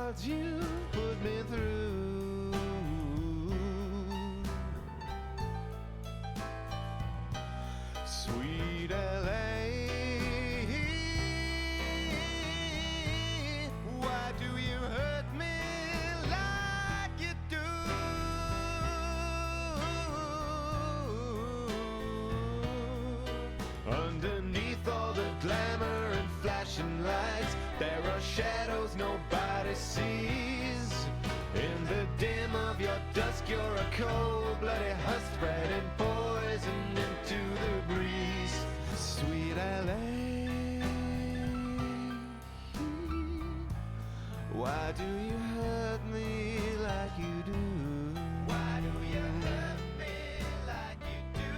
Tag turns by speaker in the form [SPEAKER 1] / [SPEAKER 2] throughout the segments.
[SPEAKER 1] what you put me through. Sweet LA, why do you hurt me like you do? Underneath all the glamour and flashing lights, there are shadows nobody sees. In the dim of your dusk, you're a cold-blooded husk spreading poison into the breeze. Sweet LA, why do you hurt me like you do? Why do you hurt me like you do?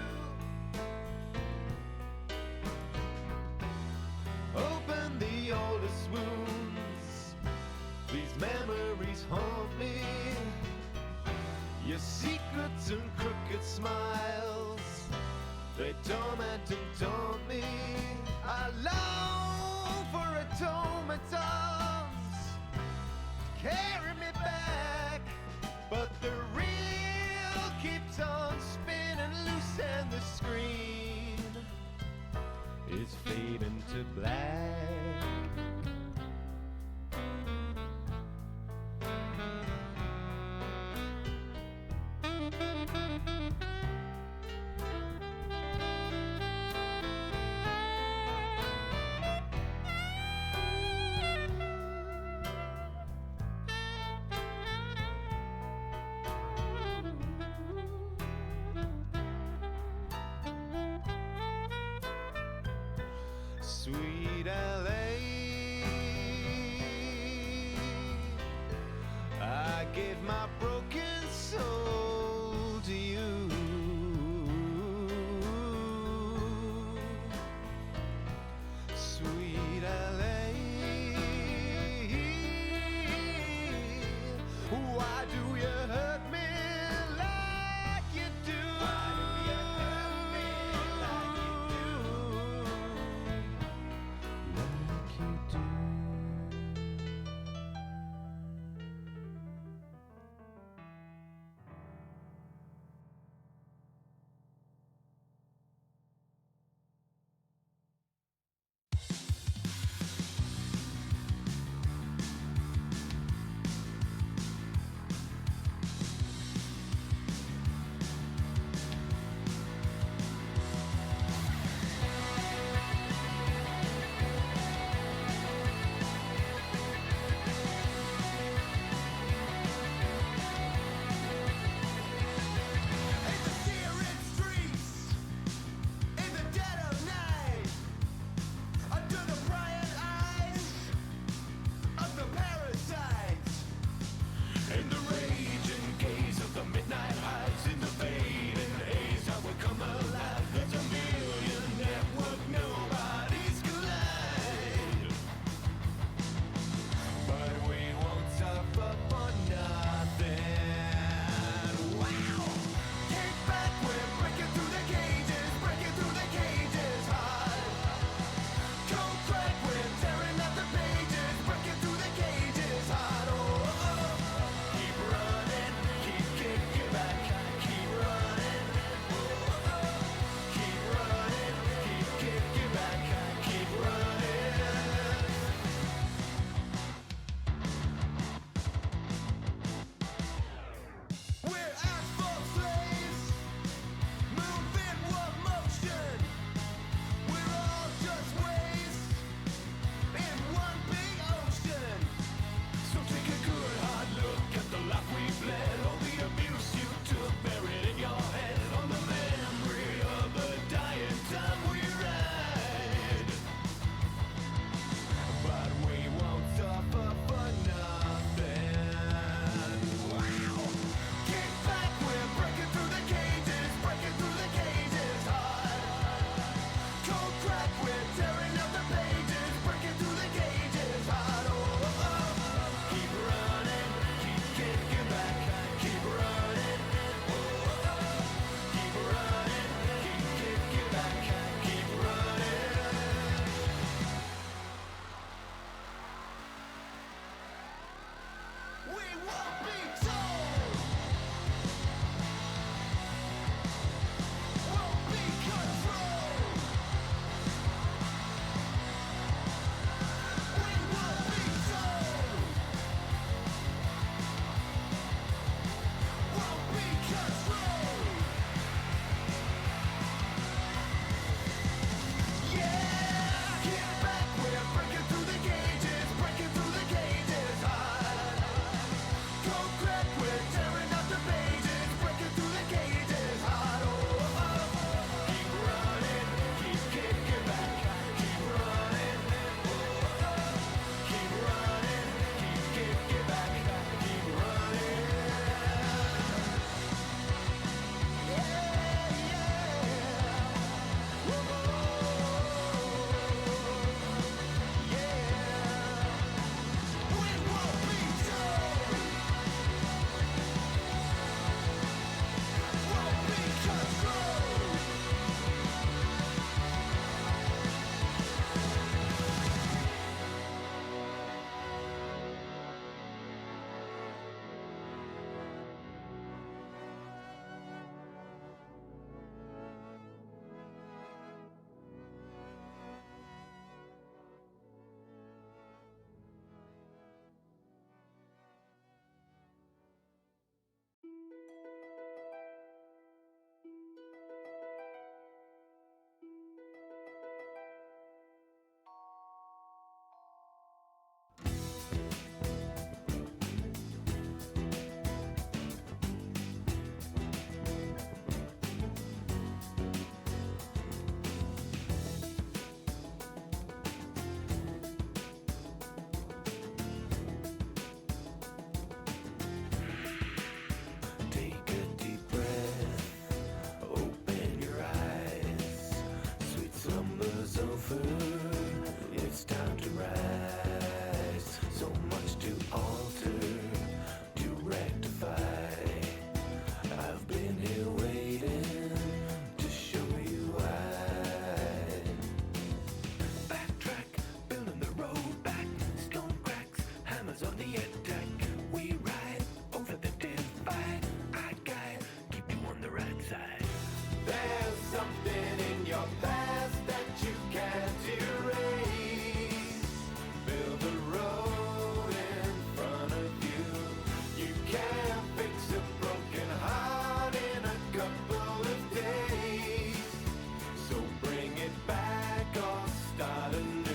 [SPEAKER 1] Open the oldest wounds, these memories haunt me. Your secrets and crooked smiles, they torment and taunt me. I long for atonement arms to carry me back, but the reel keeps on spinning loose and the screen is fading to black. Sweet LA, I gave my broken soul to you. Sweet LA, why do you hurt me like you do? Why do you hurt me like you do? Like you do.
[SPEAKER 2] Hammers on the attack, we ride over the divide. I guide, keep you on the right side.
[SPEAKER 1] There's something in your past that you can't erase. Build a road in front of you. You can't fix a broken heart in a couple of days. So bring it back or start anew.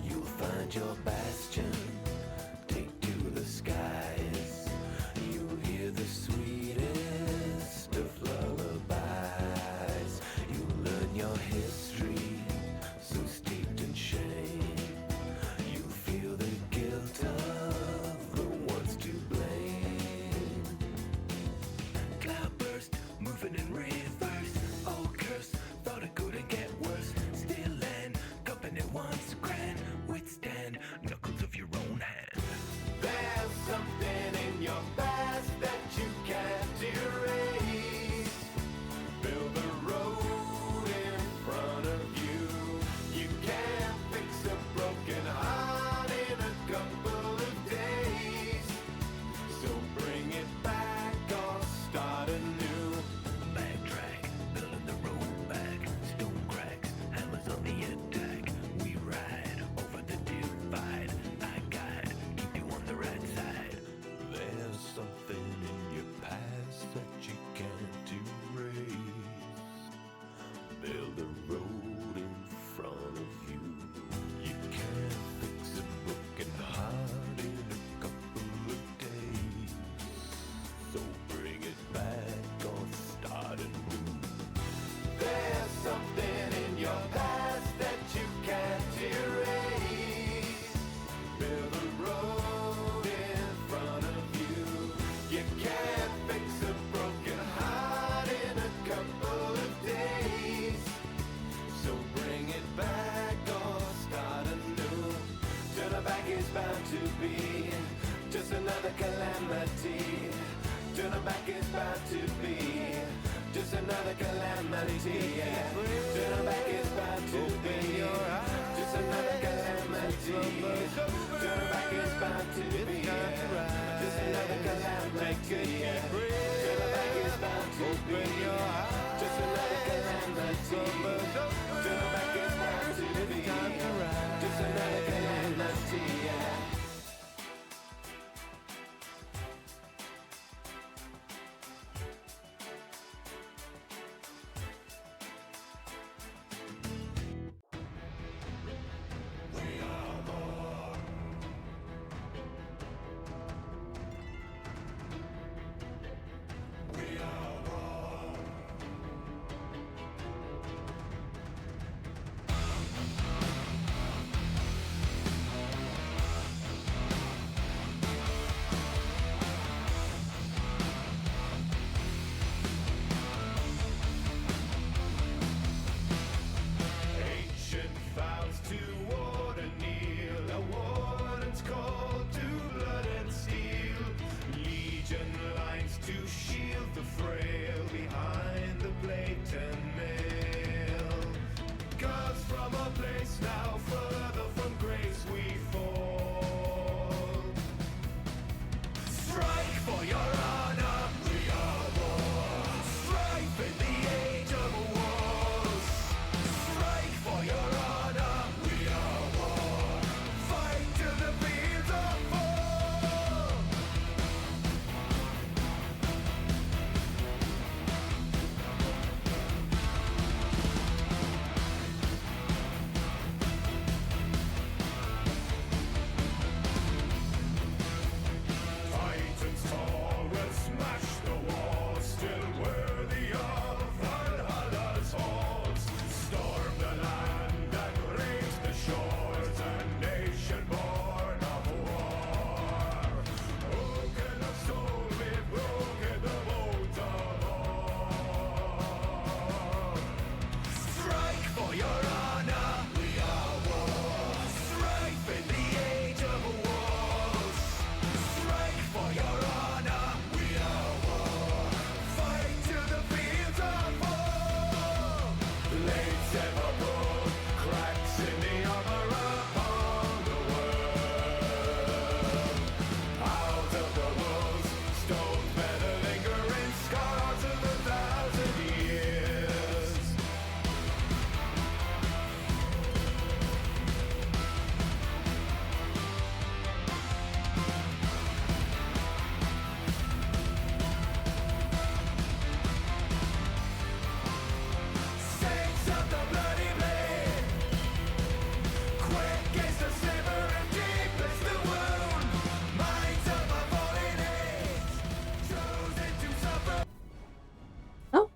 [SPEAKER 1] You'll find your bastion, take to the skies. You'll hear the sweetest of lullabies. You'll learn your history, so steeped in shame. You'll feel the guilt of the ones to blame. Cloudburst, moving in reverse. All cursed, thought it couldn't get worse. Still land, company once grand. Withstand knuckles of your own hand. There's something in your past that you can't erase. Build a road in front of you. You can't fix a broken heart in a couple of days. So bring it back or start anew. Backtrack, building the road back. Stone cracks, hammers on the attack. We ride over the divide. I guide, keep you on the right side. There's something in your past that you can't erase. Build a road in front of you. You can't fix a broken heart in a couple of days. So bring it back or start anew. There's something in your past that you can't erase. Build a road in front of you. You can't fix a broken heart in a couple of days. So bring it back or start anew. Turnaback is bound to be just another calamity. Turnaback is bound to be just another calamity. Turnaback is bound to be just another calamity. Turnaback is bound to be just another calamity. Turnaback is bound to be just another calamity. Turnaback is bound to be just another calamity.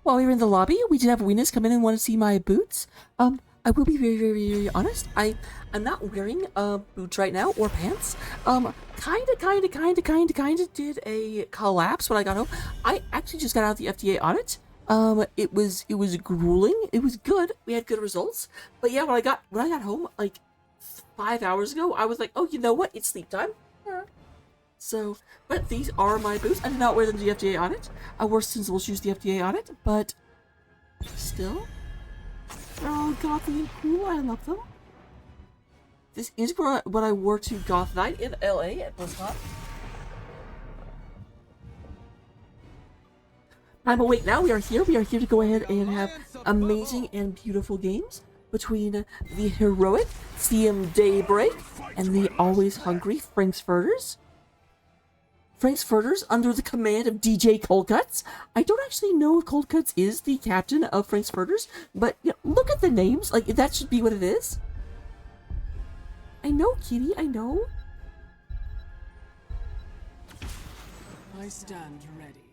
[SPEAKER 3] while we were in the lobby, we did have Venus come in and want to see my boots. I will be very honest. I'm not wearing boots right now or pants. Kinda did a collapse when I got home. I actually just got out of the FDA audit. It was grueling. It was good. We had good results. But yeah, when I got home like 5 hours ago, I was like, oh, you know what? It's sleep time. So, but these are my boots. I did not wear them to the FDA audit. I wore sensible shoes to the FDA audit, but still, they're all gothy and cool. I love them. This is what I wore to Goth Night in LA at BlizzCon. I'm awake now. We are here. We are here to go ahead and have amazing and beautiful games between the heroic CM Daybreak and the always hungry Furters. Furters under the command of DJ Coldcuts. I don't actually know if Coldcuts is the captain of Furters, but you know, look at the names. Like, that should be what it is. I know, Kitty. I know.
[SPEAKER 4] I stand ready.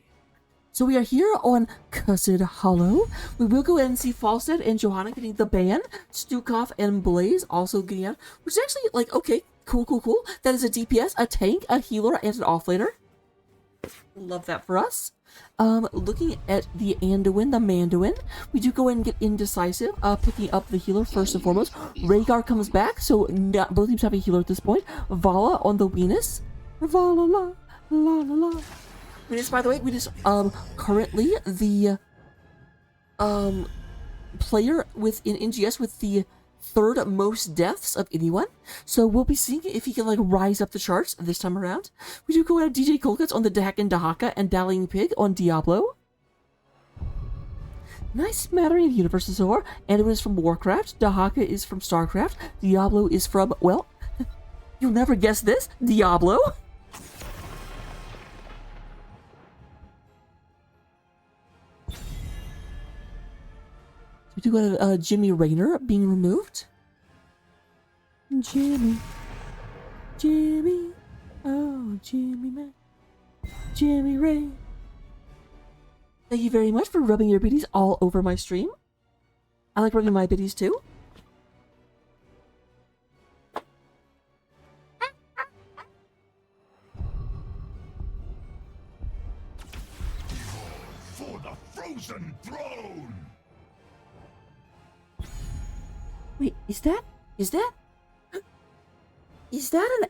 [SPEAKER 3] So we are here on Cussed Hollow. We will go ahead and see Falstad and Johanna getting the ban. Stukov and Blaze also getting out. Which is actually, like, okay, cool. That is a DPS, a tank, a healer, and an offlaner. Love that for us. Looking at the Anduin, the Manduin, we do go ahead and get indecisive, picking up the healer first and foremost. Rhaegar comes back, so both teams have a healer at this point. Vala on the Venus. Vala la. Venus, by the way, Venus, currently the, player within NGS with the third most deaths of anyone. So we'll be seeing if he can, like, rise up the charts this time around. We do go ahead DJ Coldcuts on the Dahakan Dahaka and Dallying Pig on Diablo. Nice smattering of universes so far. Anduin is from Warcraft. Dahaka is from Starcraft. Diablo is from, well, you'll never guess this, Diablo. We do got Jimmy Raynor being removed. Jimmy, oh Jimmy man, Jimmy Ray. Thank you very much for rubbing your biddies all over my stream. I like rubbing my biddies too.
[SPEAKER 1] For the frozen throne!
[SPEAKER 3] Wait, is that an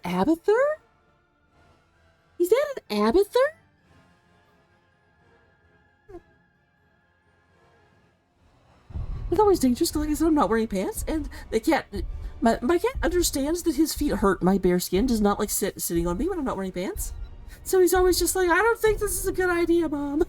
[SPEAKER 3] Abathur? Is that an Abathur? It's always dangerous because, like I said, I'm not wearing pants, and the cat, my cat understands that his feet hurt my bare skin, does not like sitting on me when I'm not wearing pants. So he's always just like, I don't think this is a good idea, Mom.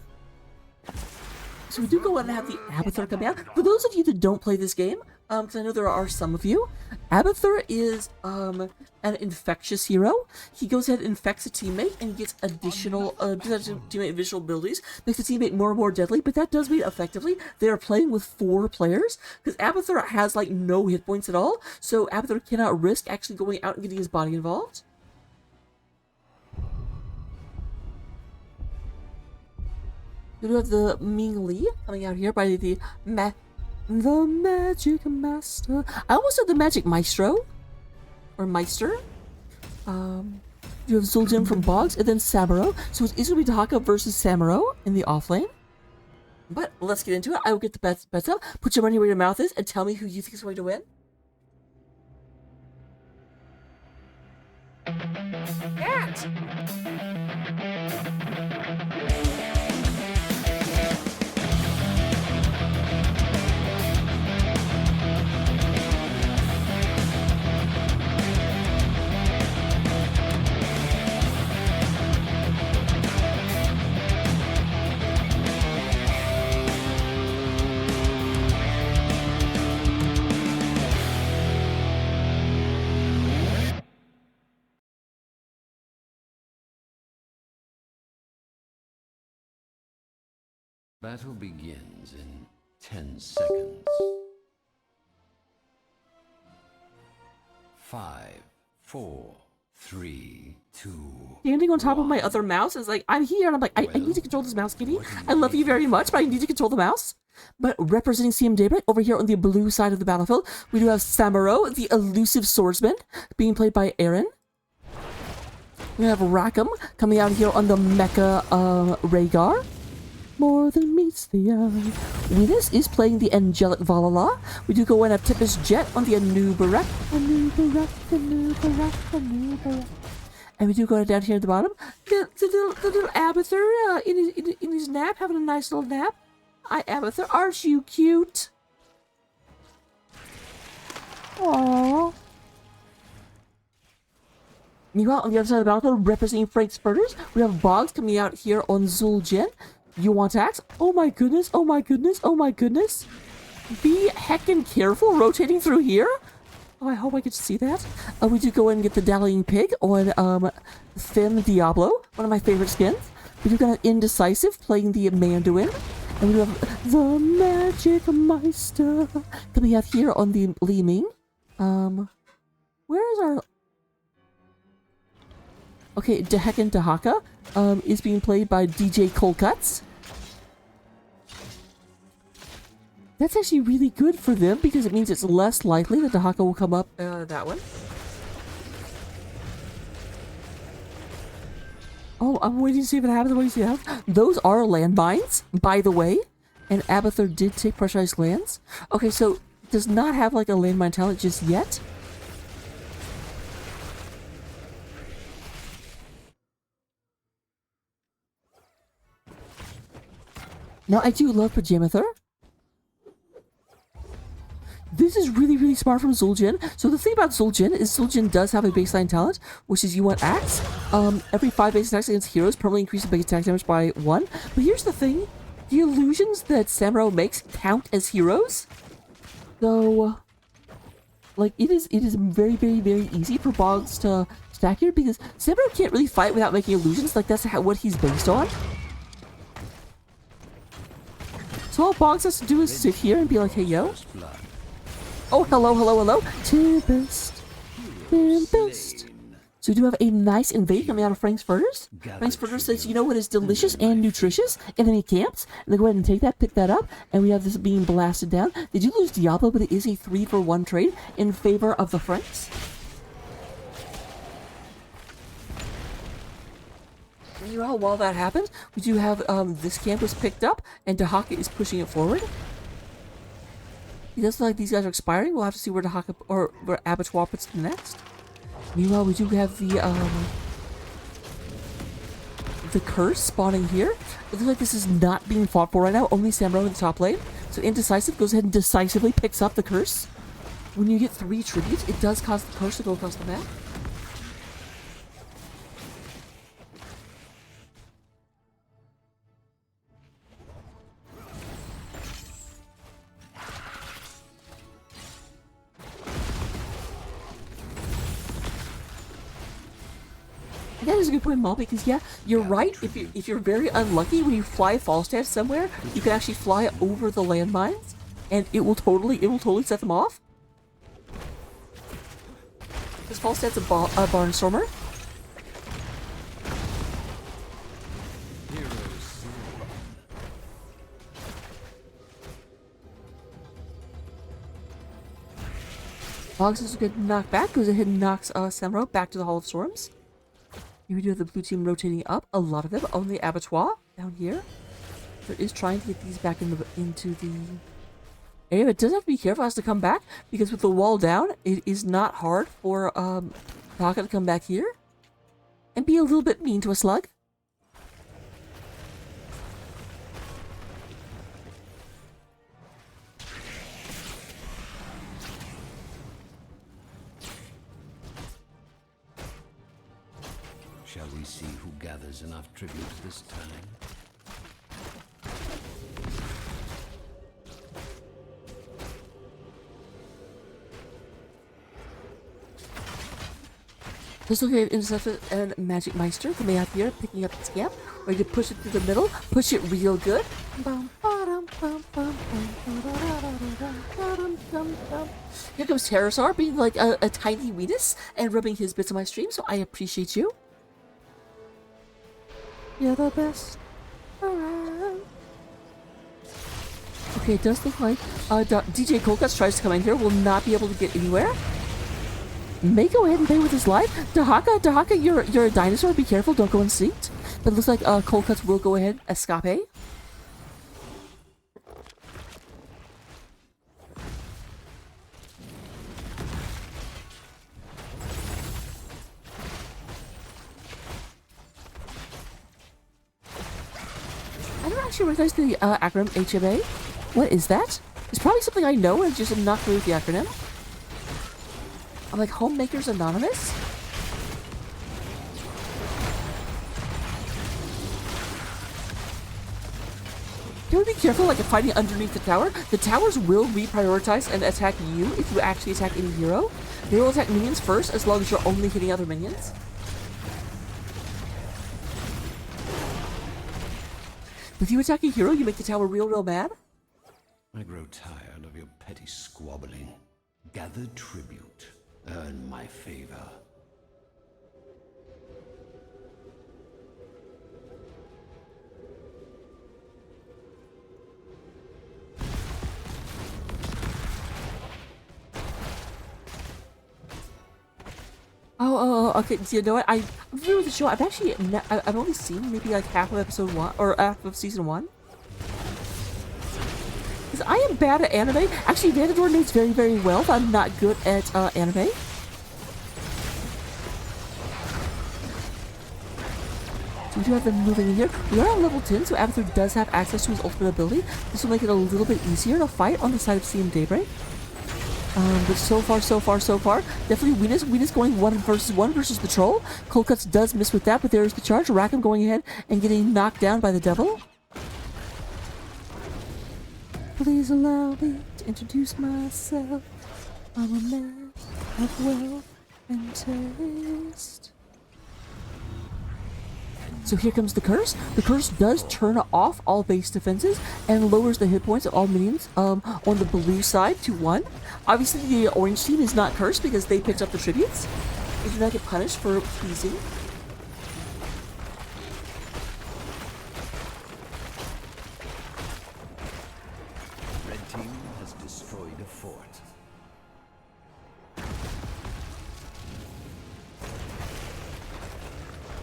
[SPEAKER 3] So we do go on and have the Abathur come out. For those of you that don't play this game, because I know there are some of you, Abathur is an infectious hero. He goes ahead and infects a teammate and gets additional teammate visual abilities, makes the teammate more and more deadly, but that does mean effectively they are playing with 4 players, because Abathur has like no hit points at all, so Abathur cannot risk actually going out and getting his body involved. We do have the Ming Li coming out here by the Magic Master. I almost said the Magic Maestro. Or Meister. You have Zul'jin from Boggs, and then Samuro. So it's going to be Dahaka versus Samuro in the offlane. But let's get into it. I will get the bets up. Put your money where your mouth is, and tell me who you think is going to win. Cat!
[SPEAKER 5] Battle begins in 10 seconds. 5, 4, 3, 2.
[SPEAKER 3] Standing on top of my other mouse is like, I'm here, and I'm like, I need to control this mouse, kitty. I love you very much, but I need to control the mouse. But representing CM Daybreak, over here on the blue side of the battlefield, we do have Samuro, the elusive swordsman, being played by Aaron. We have Rackham coming out here on the Mecha Rhaegar. More than meets the eye. Venus is playing the Angelic Valhalla. We do go and have Tempest Jet on the Anubarak. And we do go down here at the bottom. The little Abathur in his nap, having a nice little nap. Hi, Abathur. Aren't you cute? Aww. Meanwhile, on the other side of the battlefield, representing Frank's Furters, we have Boggs coming out here on Zul'jin. You want axe? Oh my goodness, oh my goodness, oh my goodness. Be heckin' careful rotating through here. Oh, I hope I get to see that. We do go in and get the Dallying Pig on Femme Diablo, one of my favorite skins. We do got Indecisive playing the Mandarin. And we do have the Magic Meister coming out here on the Li Ming. Where is our... Okay, Deheken Dahaka is being played by DJ Colcuts. That's actually really good for them because it means it's less likely that Dahaka will come up that one. Oh, I'm waiting to see what happens. What do you have? Those are landmines, by the way. And Abathur did take pressurized lands. Okay, so does not have like a landmine talent just yet. Now, I do love Pajamathur. This is really, really smart from Zul'jin. So the thing about Zul'jin is Zul'jin does have a baseline talent, which is you want Axe. Every 5 base attacks against heroes permanently increase the base attack damage by 1. But here's the thing. The illusions that Samuro makes count as heroes. So, like, it is very, very, very easy for Boggs to stack here because Samuro can't really fight without making illusions. Like, that's what he's based on. So all Boggs has to do is sit here and be like, hey, yo. Oh, hello, hello, hello. Tempest. Tempest. So we do have a nice invade coming out of Frank's Furters. Frank's Furters says, you know what is delicious and nutritious? Enemy camps. And they go ahead and take that, pick that up. And we have this being blasted down. They do lose Diablo, but it is a 3-for-1 trade in favor of the Franks. Meanwhile, while that happens, we do have this camp is picked up, and Dahaka is pushing it forward. It does look like these guys are expiring. We'll have to see where Dahaka or where Abattoir puts them next. Meanwhile, we do have the curse spawning here. It looks like this is not being fought for right now. Only Samuro in the top lane. So Indecisive goes ahead and decisively picks up the curse. When you get 3 tributes, it does cause the curse to go across the map. That is a good point, Mal, because yeah, you're right. If you're very unlucky when you fly Falstad somewhere, you can actually fly over the landmines, and it will totally set them off. Because Falstad's a barnstormer. Boggs is a good knockback, goes ahead and knocks Samuro back to the Hall of Storms. Here we do have the blue team rotating up, a lot of them. Only Abattoir down here. There is trying to get these back into the area, but it does have to be careful as to come back, because with the wall down, it is not hard for Taka to come back here and be a little bit mean to a slug.
[SPEAKER 5] Shall we see who gathers enough tributes this time?
[SPEAKER 3] Let's look at Interceptor and Magic Meister coming out here, picking up its camp, ready to push it through the middle, push it real good. Bum, ba-dum. Here comes Terrasar being like a tiny weenus and rubbing his bits on my stream, so I appreciate you. You're the best around. Okay, it does look like DJ Coldcuts tries to come in here, will not be able to get anywhere. May go ahead and play with his life. Dahaka, you're a dinosaur, be careful, don't go instinct. But it looks like Coldcuts will go ahead, escape. I don't actually recognize the acronym HMA. What is that? It's probably something I know and just am not familiar with the acronym. I'm like Homemakers Anonymous? You would be careful, like, if fighting underneath the tower. The towers will reprioritize and attack you if you actually attack any hero. They will attack minions first, as long as you're only hitting other minions. If you attack a hero, you make the tower real mad.
[SPEAKER 5] I grow tired of your petty squabbling. Gather tribute. Earn my favor.
[SPEAKER 3] Oh, okay. So you know what? I'm familiar with the show. I've actually, I've only seen maybe like half of episode 1 or half of season 1. Because I am bad at anime. Actually, Vanador knows very well, but I'm not good at anime. So we do have them moving in here. We are on level 10, so Avatar does have access to his ultimate ability. This will make it a little bit easier to fight on the side of CM Daybreak. But so far, definitely Weenus going 1 versus the troll. Coldcuts does miss with that, but there's the charge. Rackham going ahead and getting knocked down by the devil. Please allow me to introduce myself. I'm a man of wealth and taste. So here comes the curse. The curse does turn off all base defenses and lowers the hit points of all minions on the blue side to 1. Obviously, the orange team is not cursed because they picked up the tributes. They do not get punished for pleasing.
[SPEAKER 5] Red team has destroyed a fort.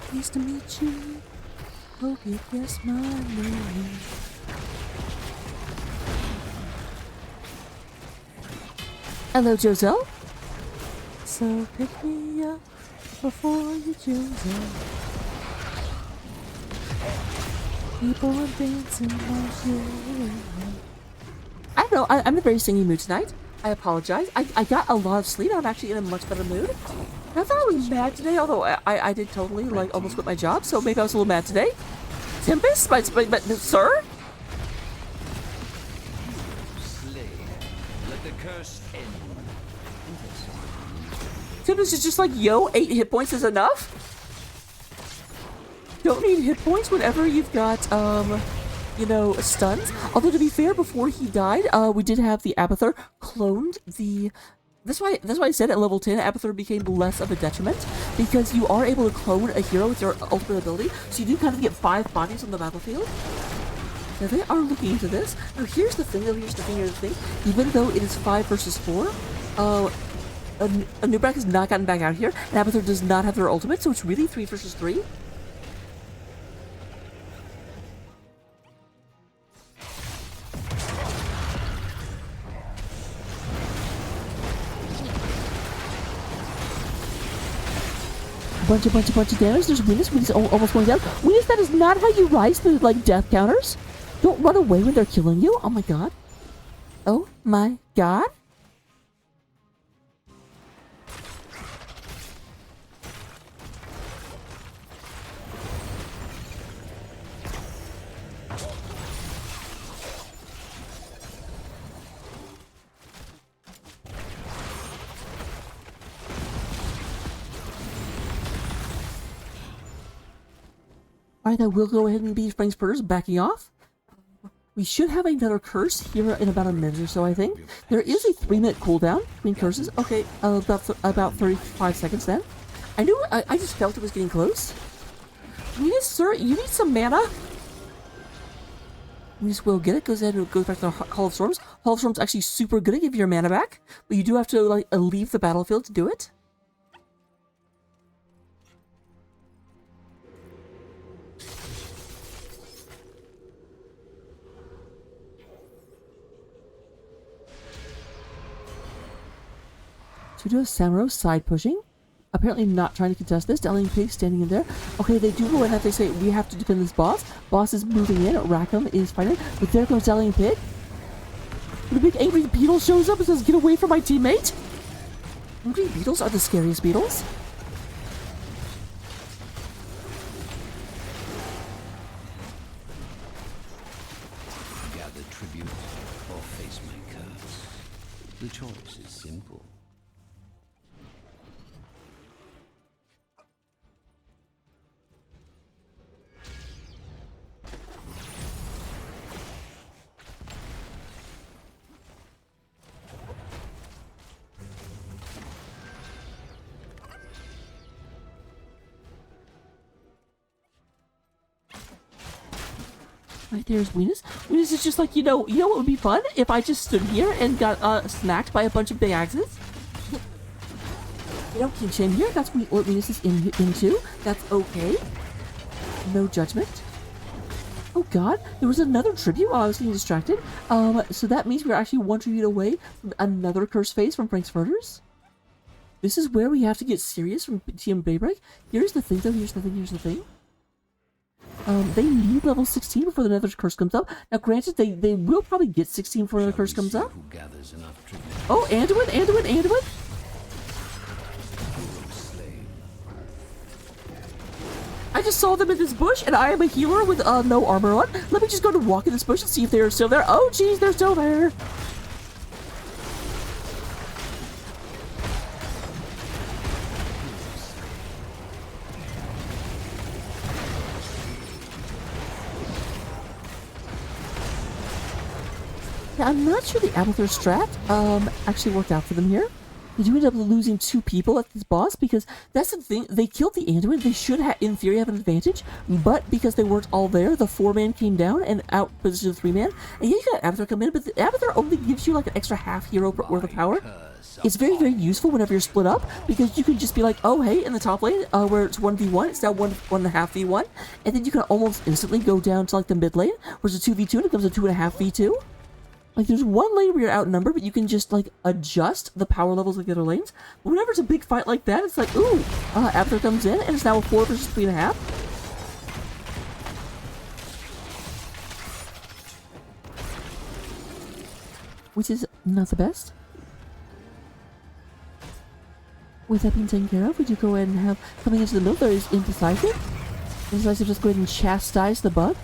[SPEAKER 3] Pleased to meet you. Hope you guess my name. Hello, Joselle. So pick me up before you choose up. People are dancing like you. I don't know. I'm in a very singy mood tonight. I apologize. I got a lot of sleep. I'm actually in a much better mood. I thought I was mad today, although I did totally, like, almost quit my job, so maybe I was a little mad today. Tempest? But sir?
[SPEAKER 5] Slay. Let the curse end.
[SPEAKER 3] Tempest is just like, yo, 8 hit points is enough? Don't need hit points whenever you've got, you know, stuns. Although, to be fair, before he died, we did have the Abathur cloned the... That's why I said at level 10, Abathur became less of a detriment, because you are able to clone a hero with your ultimate ability, so you do kind of get 5 bodies on the battlefield. Now, they are looking into this. Now, here's the thing, even though it is 5 versus 4, Nubrak has not gotten back out here, and Abathur does not have their ultimate, so it's really 3 versus 3. Bunch of damage. There's Weenus almost going down. Weenus, that is not how you rise the, like, death counters. Don't run away when they're killing you. Oh my god. Oh my god. Alright, I will go ahead and be Frank's Furters backing off. We should have another curse here in about a minute or so, I think. There is a 3-minute cooldown between curses. Okay, about 35 seconds then. I knew, I just felt it was getting close. Venus, sir, you need some mana. Venus will get it, goes ahead and goes back to the Hall of Storms. Hall of Storms actually super good at giving your mana back, but you do have to, like, leave the battlefield to do it. Tudo Samuro side pushing. Apparently not trying to contest this. Dallying Pig standing in there. Okay, they do go in that they say we have to defend this boss. Boss is moving in. Rackham is fighting. But there comes Dallying Pig. The big angry beetle shows up and says, "Get away from my teammate!" Angry beetles are the scariest beetles.
[SPEAKER 5] Gather tribute or face my curse. The choice is simple.
[SPEAKER 3] Right there's Venus. Venus is just like, you know what would be fun? If I just stood here and got snacked by a bunch of big axes. You don't king shame here. That's what Venus is into. That's okay. No judgment. Oh god, there was another tribute while I was getting distracted. So that means we're actually one tribute away from another curse phase from Frank's Furters. This is where we have to get serious from TM Daybreak. Here's the thing though, here's the thing. They need level 16 before the Nether Curse comes up. Now, granted, they will probably get 16 before the Nether Curse comes up. Oh, Anduin! I just saw them in this bush, and I am a healer with no armor on. Let me just go to walk in this bush and see if they're still there. Oh, geez, they're still there. Yeah, I'm not sure the Abathur strat actually worked out for them here. They do end up losing 2 people at this boss because that's the thing. They killed the Anduin. They should, in theory, have an advantage, but because they weren't all there, the 4-man came down and out-positioned the 3-man. And yeah, you got Abathur come in, but the Abathur only gives you like an extra half hero worth of power. It's very, very useful whenever you're split up because you can just be like, oh, hey, in the top lane, where it's 1v1, it's now 1.5 v1, and then you can almost instantly go down to like the mid lane, where it's a 2v2 and it becomes a 2.5 v2. Like, there's one lane where you're outnumbered, but you can just, like, adjust the power levels of the other lanes. But whenever it's a big fight like that, it's like, ooh, Abathur comes in, and it's now a 4 versus 3.5. Which is not the best. With that being taken care of, we do go ahead and have, coming into the middle, there is Indecisive. Indecisive, just go ahead and chastise the bug.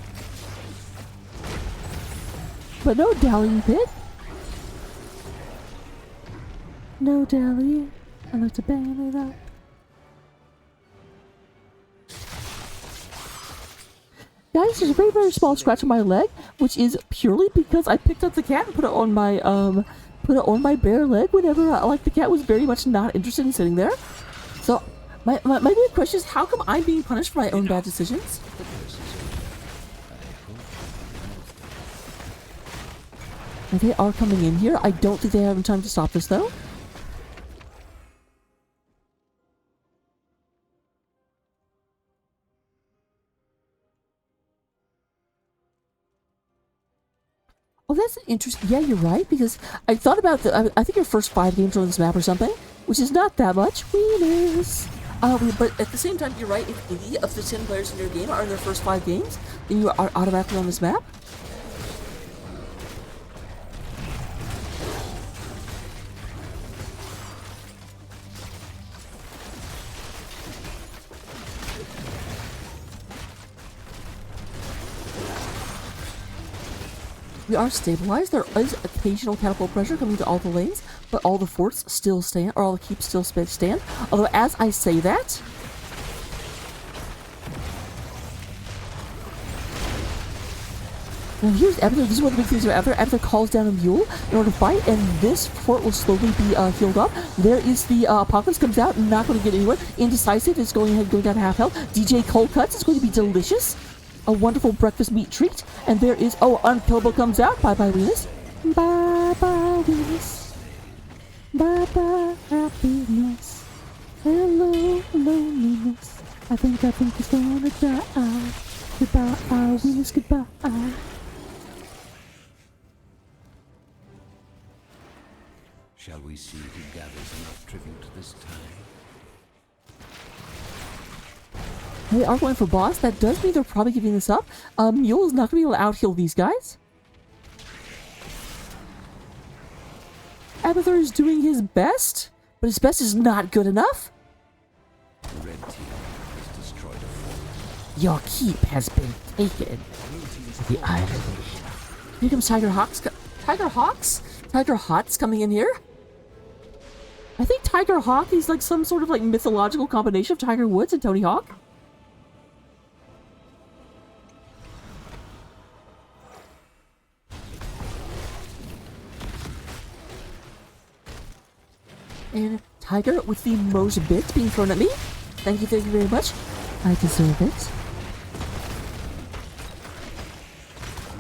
[SPEAKER 3] But no Dallying Pig. No dally. I like to bang it up. Guys, there's a very, very small scratch on my leg, which is purely because I picked up the cat and put it on my bare leg whenever like the cat was very much not interested in sitting there. So my big question is, how come I'm being punished for my own bad decisions? And they are coming in here. I don't think they have time to stop this, though. Oh, that's interesting. Yeah, you're right, because I thought about I think your first 5 games are on this map or something, which is not that much. Winners. But at the same time, you're right. If any of the 10 players in your game are in their first 5 games, then you are automatically on this map. We are stabilized. There is occasional catapult pressure coming to all the lanes, but all the forts still stand, or all the keeps still stand. Although, as I say that, Now here's Avatar. This is one of the big things about Avatar. Avatar calls down a mule in order to fight, and this fort will slowly be healed up. There is the Apocalypse comes out, not going to get anywhere. Indecisive is going ahead, going down to half health. DJ Cold Cuts is going to be delicious. A wonderful breakfast meat treat. And there is, Unkillable comes out. Bye-bye, Venus. Bye-bye, Venus. Bye-bye, happiness. Hello, loneliness. I think it's gonna die. Goodbye, Venus, goodbye.
[SPEAKER 5] Shall we see who gathers enough tribute this time?
[SPEAKER 3] They are going for boss. That does mean they're probably giving this up. Mule is not going to be able to out-heal these guys. Avatar is doing his best, but his best is not good enough.
[SPEAKER 5] The red team has destroyed a fort.
[SPEAKER 3] Your keep has been taken to the island. Here comes Tiger Hawks. Tiger Hawks coming in here. I think Tiger Hawk is like some sort of like mythological combination of Tiger Woods and Tony Hawk. And Tiger with the most bits being thrown at me. Thank you very much. I deserve it.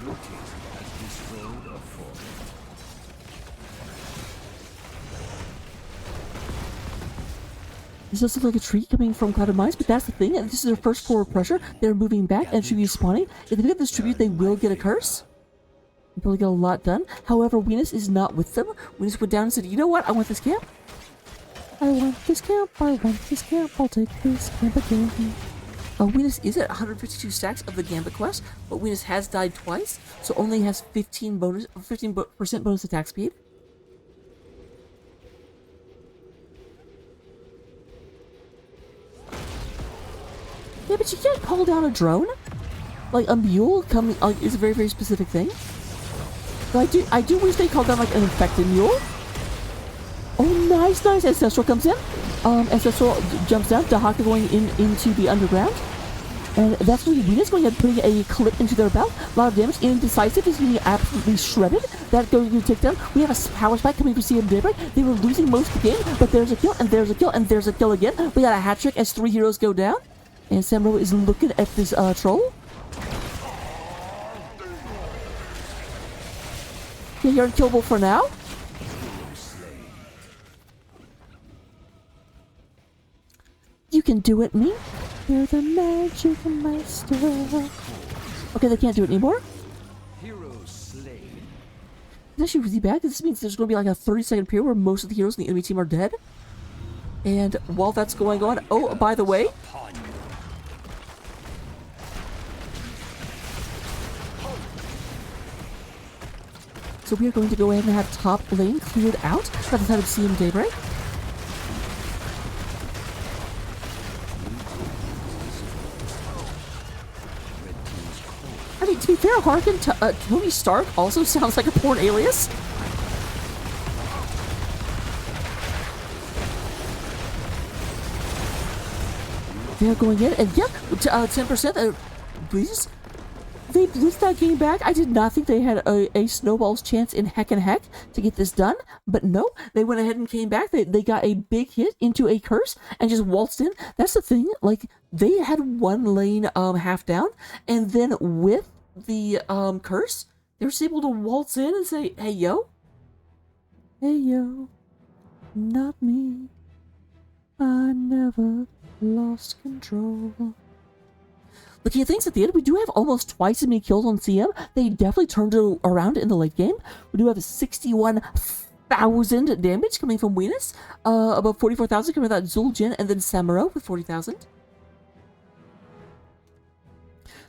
[SPEAKER 5] Blue team has destroyed a fort.
[SPEAKER 3] This does look like a tree coming from Clouded Mines, but that's the thing. This is their first forward pressure. They're moving back and should be spawning. If they get this tribute, they will get a curse. They'll probably get a lot done. However, Venus is not with them. Venus went down and said, you know what? I want this camp. I want this camp. I want this camp. I'll take this camp again. Venus is at 152 stacks of the Gambit quest, but Venus has died twice, so only has 15% bonus attack speed. Yeah, but you can't call down a drone. Like a mule coming is a very, very specific thing. But I do wish they called down like an infected mule. Oh, nice. Ancestral comes in. Ancestral jumps down. Dahaka going into the underground. And that's when Venus going ahead putting a clip into their belt. A lot of damage. Indecisive is being absolutely shredded. That going to take down. We have a power spike coming from CM Daybreak. They were losing most of the game, but there's a kill, and there's a kill, and there's a kill again. We got a hat trick as 3 heroes go down. And Samuro is looking at this troll. Yeah, you're unkillable for now. You can do it, me. You're the magic master. Okay, they can't do it anymore.
[SPEAKER 5] Hero slain.
[SPEAKER 3] It's actually really bad because this means there's going to be like a 30-second period where most of the heroes in the enemy team are dead. And while that's going on, oh, by the way, so we are going to go ahead and have top lane cleared out by the side of CM Daybreak. I mean, to be fair, Harkin, Tony Stark also sounds like a porn alias. They're going in, and yeah, 10%, please. They blitzed that game back. I did not think they had a snowball's chance in heck and heck to get this done. But no, they went ahead and came back. They got a big hit into a curse and just waltzed in. That's the thing. Like, they had one lane half down. And then with the curse, they were just able to waltz in and say, hey, yo. Hey, yo. Not me. I never lost control. Looking at things at the end, we do have almost twice as many kills on CM. They definitely turned it around in the late game. We do have 61,000 damage coming from Venus. About 44,000 coming from that Zuljin, and then Samuro with 40,000.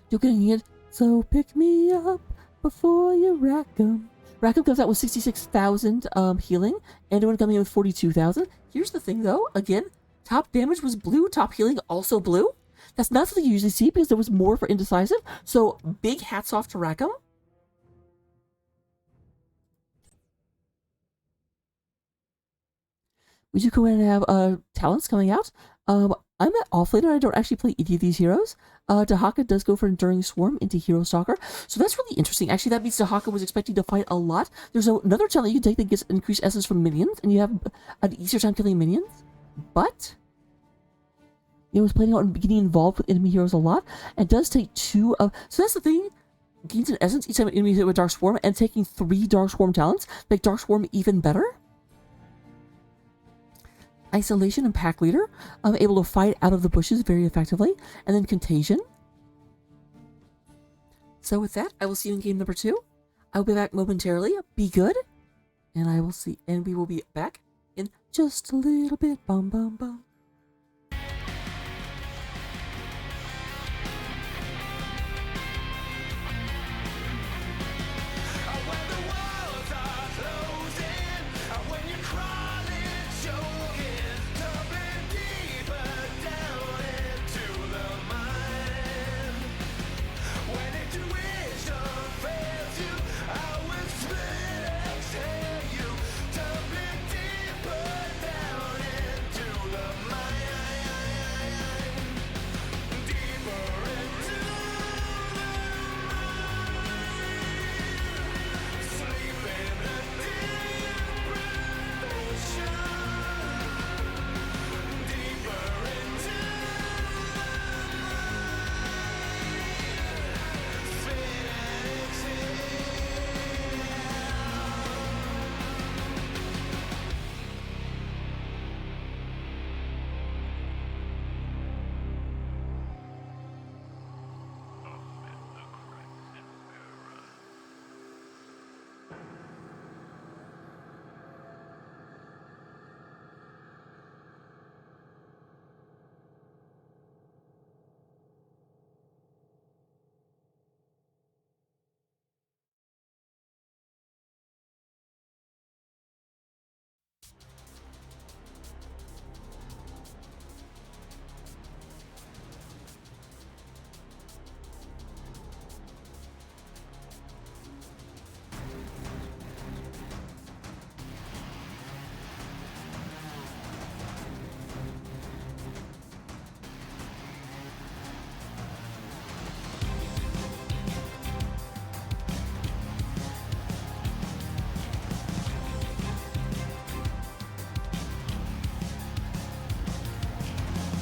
[SPEAKER 3] You're getting it. So pick me up before you rack 'em. Rackham comes out with 66,000 healing. Anduin coming in with 42,000. Here's the thing though, again, top damage was blue, top healing also blue. That's not something you usually see because there was more for Indecisive. So big hats off to Rackham. We do go ahead and have talents coming out. I'm at offlaner. I don't actually play any of these heroes. Dahaka does go for Enduring Swarm into Hero Stalker. So that's really interesting. Actually, that means Dahaka was expecting to fight a lot. There's another talent you can take that gets increased essence from minions, and you have an easier time killing minions. But it was planning on getting involved with enemy heroes a lot, and does take 2 of... So that's the thing. Gains an essence each time an enemy is hit with Dark Swarm, and taking 3 Dark Swarm talents make Dark Swarm even better. Isolation and Pack Leader. I'm able to fight out of the bushes very effectively. And then Contagion. So with that, I will see you in game number 2. I will be back momentarily. Be good. And I will see, and we will be back in just a little bit. Bum bum bum.
[SPEAKER 1] When the walls are closing, when you're crawling, choking, tumbling deeper down into the mind. When intuition fails you, I will split exhale you, tumbling deeper down into the mind. Deeper into the sleep in a deep ocean, deeper into spin and exhale.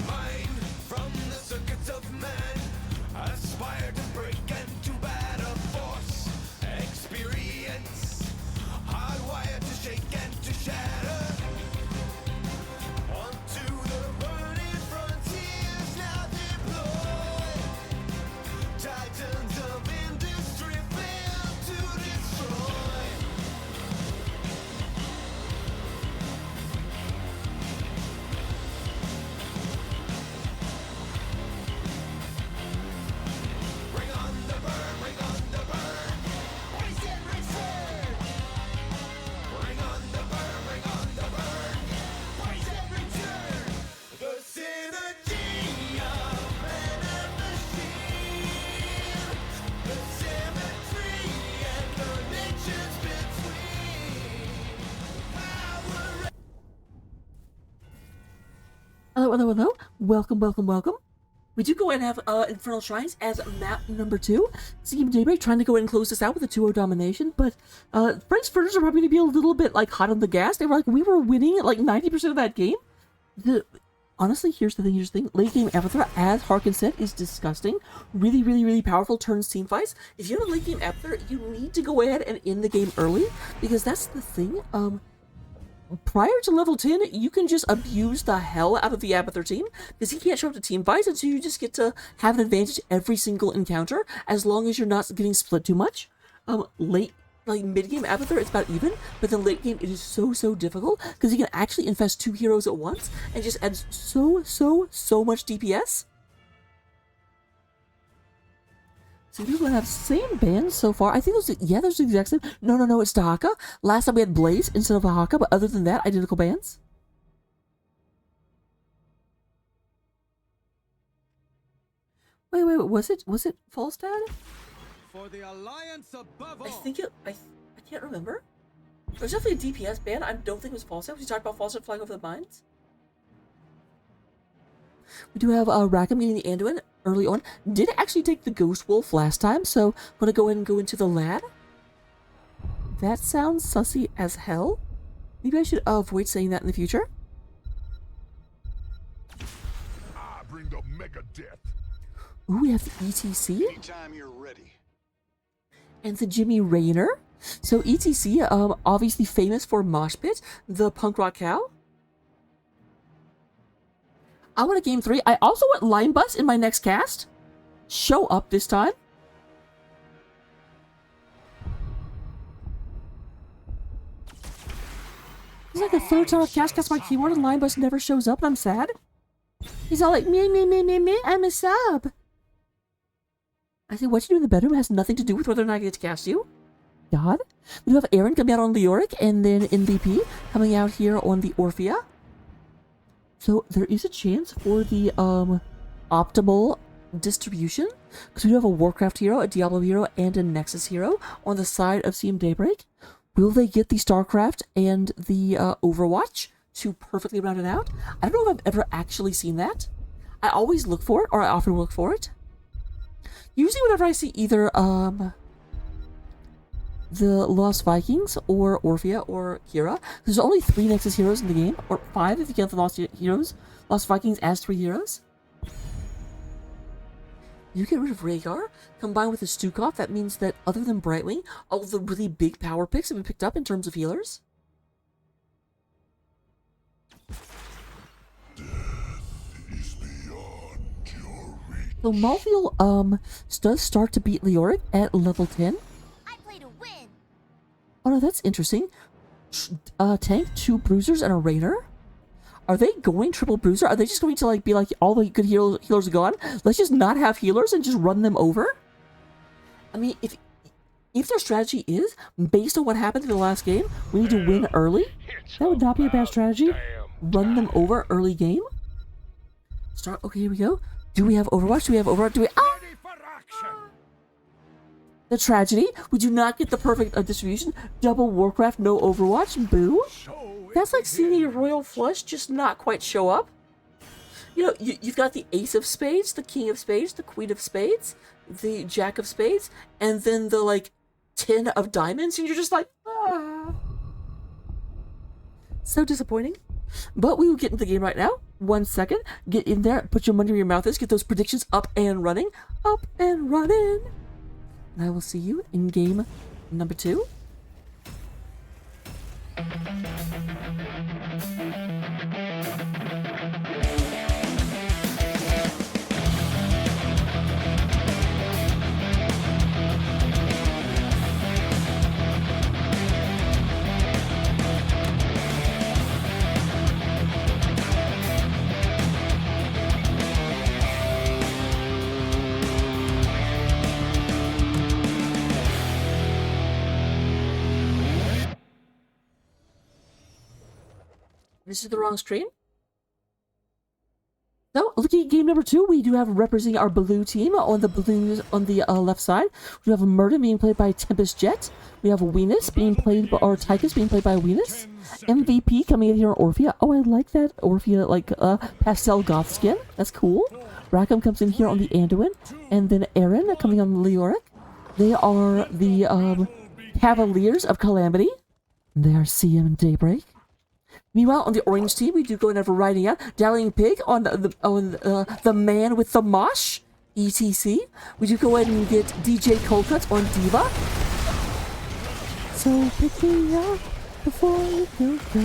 [SPEAKER 1] Mind from the circuits of man, aspire to break and to battle force. Experience, hardwired to shake and to shatter. Onto the burning frontiers now deploy. Titans of industry fail to destroy. Bring on the burn, bring on the burn. Waste and return. Bring on the burn, bring on the burn. Waste and return. The synergy of man and machine. The symmetry and connections between. Power.
[SPEAKER 3] Hello, hello, hello. Welcome, welcome, welcome. We do go and have Infernal Shrines as map number 2. Team Daybreak trying to go and close this out with a 2-0 domination, but Frank's Furters are probably going to be a little bit like hot on the gas. They were like, we were winning at like 90% of that game. Honestly, here's the thing. Late game Abathur, as Harkin said, is disgusting. Really, really, really powerful turns team fights. If you have a late game Abathur, you need to go ahead and end the game early, because that's the thing. Prior to level 10, you can just abuse the hell out of the Abathur team, because he can't show up to team fights, and so you just get to have an advantage every single encounter, as long as you're not getting split too much. Mid-game Abathur, it's about even, but then late game, it is so difficult, because you can actually infest 2 heroes at once, and just adds so much DPS. So we're gonna have same bands so far. I think those, yeah, those are the exact same. No, it's Dahaka. Last time we had Blaze instead of Dahaka, but other than that, identical bands. Wait, was it Falstad?
[SPEAKER 1] For the alliance above all.
[SPEAKER 3] I can't remember. It was definitely a DPS band. I don't think it was Falstad. We talked about Falstad flying over the mines. We do have Rackham getting the Anduin early on. Did actually take the Ghost Wolf last time, so I'm gonna go ahead and go into the lad. That sounds sussy as hell. Maybe I should avoid saying that in the future.
[SPEAKER 6] I bring the mega death.
[SPEAKER 3] Ooh, we have the ETC.
[SPEAKER 6] Anytime you're ready.
[SPEAKER 3] And the Jimmy Rayner. So ETC, obviously famous for Mosh Pit, the punk rock cow. I want a game 3. I also want Line Bus in my next cast. Show up this time. It's like the third time I've cast my keyboard and Line Bus never shows up and I'm sad. He's all like, me, I'm a sub. I say, what you do in the bedroom has nothing to do with whether or not I get to cast you. God. We do have Aaron coming out on Leoric, and then MVP coming out here on the Orphea. So there is a chance for the optimal distribution, because we do have a Warcraft hero, a Diablo hero, and a Nexus hero on the side of CM Daybreak. Will they get the StarCraft and the Overwatch to perfectly round it out? I don't know if I've ever actually seen that. I always look for it, or I often look for it. Usually whenever I see either the Lost Vikings or Orphea or Kira, there's only 3 Nexus heroes in the game, or 5 if you count the Lost Vikings as 3 heroes. You get rid of Rhaegar, combined with the Stukov, that means that other than Brightwing, all of the really big power picks have been picked up in terms of healers. So Malthael does start to beat Leoric at level 10.
[SPEAKER 7] I play to win.
[SPEAKER 3] Oh no, that's interesting. Tank, 2 Bruisers, and a Rainer. Are they going triple Bruiser? Are they just going to like be like, all the good healers are gone? Let's just not have healers and just run them over? I mean, if their strategy is, based on what happened in the last game, we need to win early, that would not be a bad strategy. Run them over early game. Start, okay, here we go. Do we have Overwatch? Do we have Overwatch? Do we...
[SPEAKER 6] Ready for action.
[SPEAKER 3] The tragedy. We do not get the perfect distribution. Double Warcraft, no Overwatch. Boo. That's like seeing a royal flush just not quite show up. You know, you've got the Ace of Spades, the King of Spades, the Queen of Spades, the Jack of Spades, and then the, like, 10 of Diamonds, and you're just like, ah. So disappointing. But we will get into the game right now. 1 second. Get in there, put your money where your mouth is, get those predictions up and running. Up and running. And I will see you in game number 2. This is the wrong screen. So, looking at game number 2, we do have representing our blue team on the blues on the left side. We have Murder being played by Tempest Jet. We have Venus being played by, or Tychus being played by Venus. MVP coming in here on Orphea. Oh, I like that Orphea, like, pastel goth skin. That's cool. Rackham comes in here on the Anduin. And then Aaron coming on the Leoric. They are the, Cavaliers of Calamity. They are CM Daybreak. Meanwhile, on the orange team, we do go and have a riding out. Dallying Pig on the man with the mosh, ETC. We do go ahead and get DJ Coldcuts on Diva. So pick me up before you go.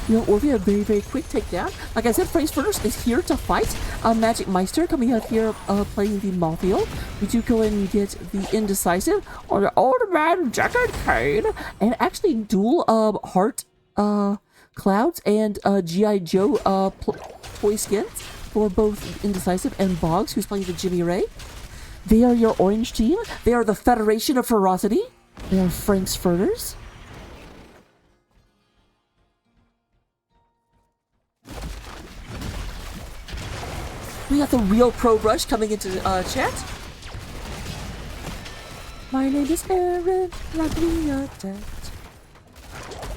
[SPEAKER 3] You know, Orphea, very, very quick takedown. Like I said, Furters is here to fight. Magic Meister coming out here playing the Malthael. We do go ahead and get the Indecisive on the Old Man Jacket Kane. And actually dual heart Clouds and G.I. Joe toy skins for both Indecisive and Boggs, who's playing the Jimmy Ray. They are your orange team. They are the Federation of Ferocity. They are Frank's Furters. We got the real Pro Brush coming into chat. My name is Aaron, like me a debt.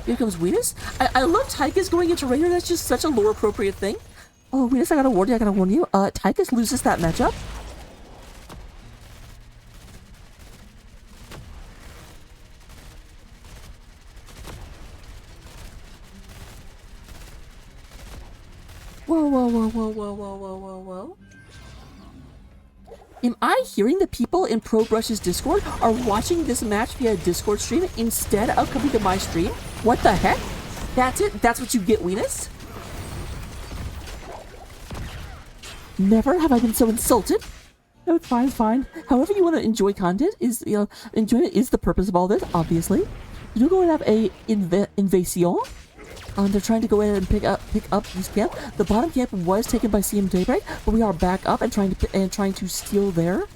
[SPEAKER 3] Here comes Venus. I love Tychus going into Rainer. That's just such a lore-appropriate thing. Oh, Venus, I gotta warn you. Tychus loses that matchup. Whoa. Am I hearing that people in Pro Brush's Discord are watching this match via Discord stream instead of coming to my stream? What the heck? That's it? That's what you get, Venus? Never have I been so insulted. No, it's fine, it's fine. However you want to enjoy content is, enjoyment is the purpose of all this, obviously. You do go and have a invasion. They're trying to go in and pick up this camp. The bottom camp was taken by CM Daybreak, but we are back up and trying to steal there.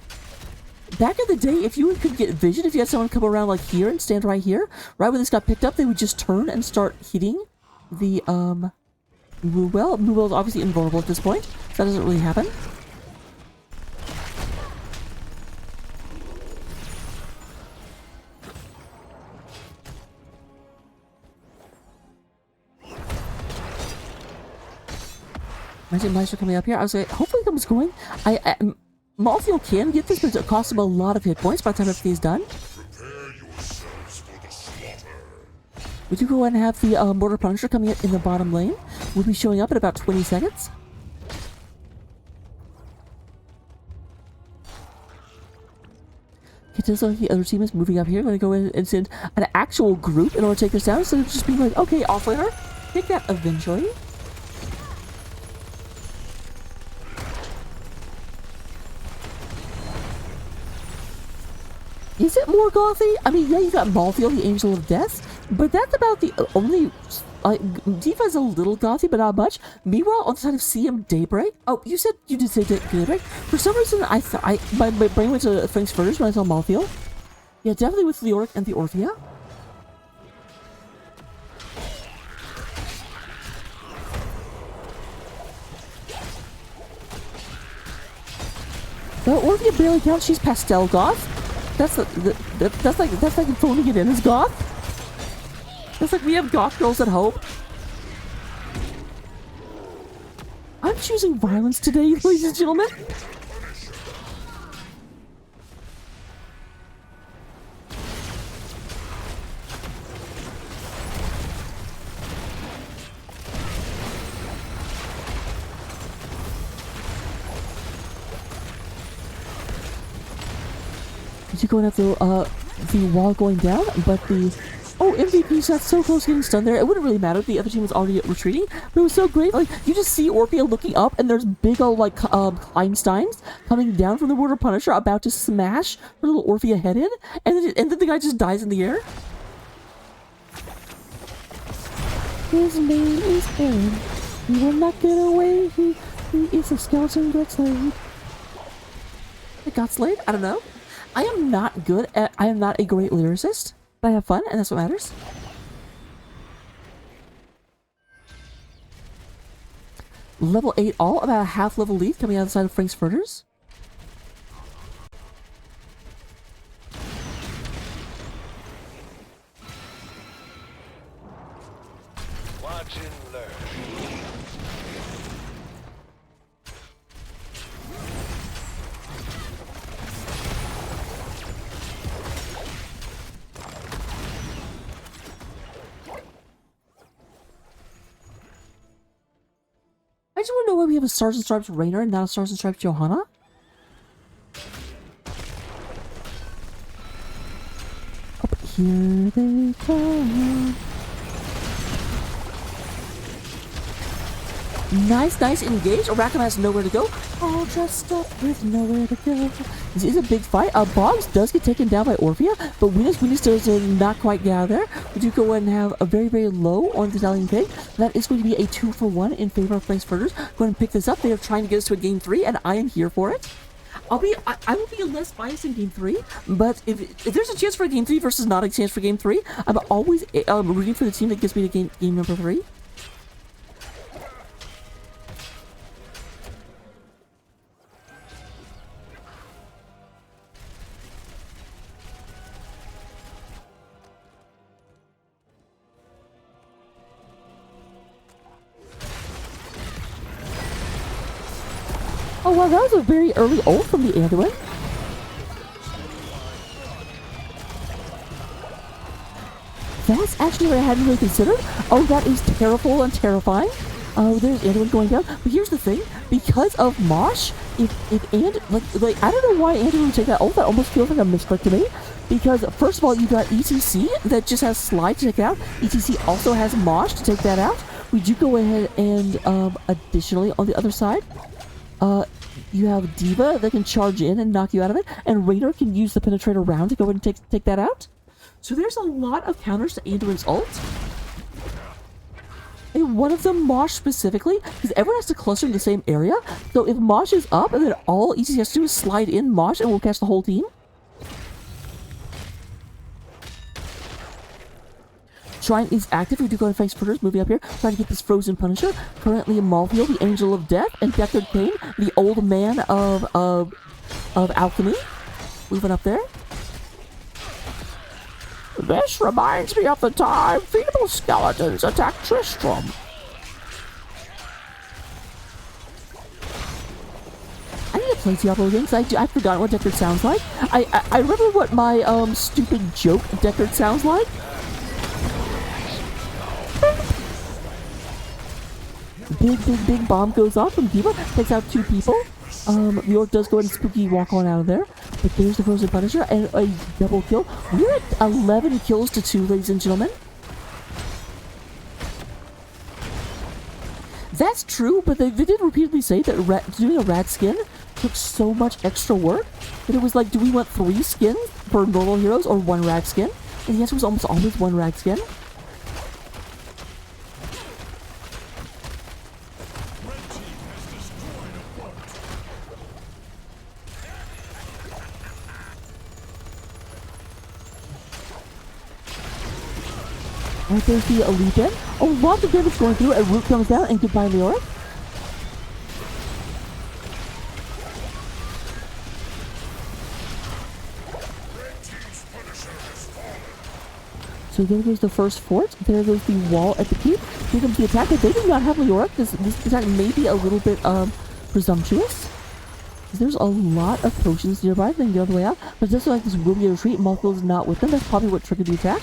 [SPEAKER 3] Back in the day, if you could get vision, if you had someone come around like here and stand right here, right when this got picked up, they would just turn and start hitting the Moonwell. Moonwell is obviously invulnerable at this point, so that doesn't really happen. Imagine Meister coming up here. I was like, hopefully someone's going. Malthiel can get this, but it costs him a lot of hit points by the time everything is done. We do go ahead and have the Mortar Punisher coming in the bottom lane. We'll be showing up in about 20 seconds. It looks like the other team is moving up here. I'm going to go in and send an actual group in order to take this down. Instead of just being like, okay, offlaner, take that eventually. Is it more gothy? I mean, yeah, you got Malthiel, the Angel of Death, but that's about the only... Diva is a little gothy, but not much. Meanwhile, on the side of CM Daybreak... Oh, you said you did say Daybreak? For some reason, my brain went to Frank's Furters when I saw Malthiel. Yeah, definitely with Leoric and the Orphea. The Orphea barely counts. She's pastel goth. That's like phoning it in as goth. That's like we have goth girls at home. I'm choosing violence today, ladies and gentlemen. You going up the wall going down, but the MVP shot so close to getting stunned there. It wouldn't really matter if the other team was already retreating, but it was so great. Like you just see Orphea looking up, and there's big old like Einsteins coming down from the Mortar Punisher, about to smash her little Orphea head in, and then the guy just dies in the air. His name is Aaron. He will not get away. He is a skeleton got slayed. It got slayed? I don't know. I am not a great lyricist, but I have fun, and that's what matters. Level 8 all, about a half level lead coming out of the side of Frank's Furters.
[SPEAKER 2] Watch and learn.
[SPEAKER 3] I just want to know why we have a Stars and Stripes Rainer and not a Stars and Stripes Johanna. Oh, but here they come. Nice engage. Arachne has nowhere to go. All dressed up with nowhere to go. This is a big fight. Boggs does get taken down by Orphea, but Venus does not quite get out of there. We do go ahead and have a very, very low on the Italian Pig. That is going to be a 2-for-1 in favor of Frank's Furters. Go ahead and pick this up. They are trying to get us to a game 3, and I am here for it. I will be less biased in game 3, but if there's a chance for a game 3 versus not a chance for game 3, I'm always rooting for the team that gets me to game number 3. Oh, wow, that was a very early ult from the Anduin. That's actually what I hadn't really considered. Oh, that is terrible and terrifying. Oh, there's Anduin going down. But here's the thing. Because of Mosh, if I don't know why Anduin would take that ult. That almost feels like a misclick to me. Because, first of all, you got ETC that just has Slide to take it out. ETC also has Mosh to take that out. We do go ahead and, additionally, on the other side, you have Diva that can charge in and knock you out of it. And Raider can use the Penetrator round to go ahead and take that out. So there's a lot of counters to Anduin's ult. And one of them, Mosh specifically, because everyone has to cluster in the same area. So if Mosh is up, and then all ETC has to do is slide in Mosh, and we'll catch the whole team. Shrine is active. We do go to face Furters, moving up here, trying to get this Frozen Punisher. Currently in Malfield, the Angel of Death, and Deckard Cain, the old man of alchemy. Moving up there. This reminds me of the time feeble skeletons attacked Tristram. I need to play Diablo again because I've forgotten what Deckard sounds like. I remember what my stupid joke Deckard sounds like. Big bomb goes off from Diva, takes out 2 people. The Orc does go ahead and spooky walk on out of there. But there's the Frozen Punisher and a double kill. We're at 11 kills to 2, ladies and gentlemen. That's true, but they did repeatedly say that doing a rat skin took so much extra work that it was like, do we want 3 skins for normal heroes or 1 rag skin? And the answer was almost always 1 rag skin. Right there's the Legion. Oh, lots of damage going through, and Root comes down, and goodbye, Leoric. So there goes the first fort. There goes the wall at the keep. Here comes the attack, but they do not have Leoric. This attack may be a little bit presumptuous. There's a lot of potions nearby. They can get all the way out. But just like this will be a retreat. Malfield is not with them. That's probably what triggered the attack.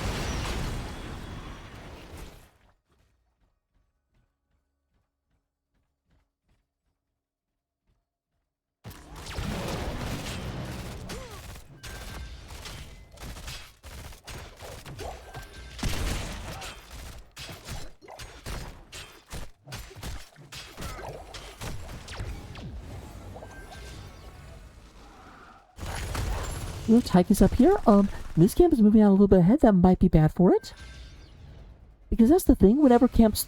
[SPEAKER 3] We'll Tychus up here. This camp is moving out a little bit ahead. That might be bad for it. Because that's the thing. Whenever camps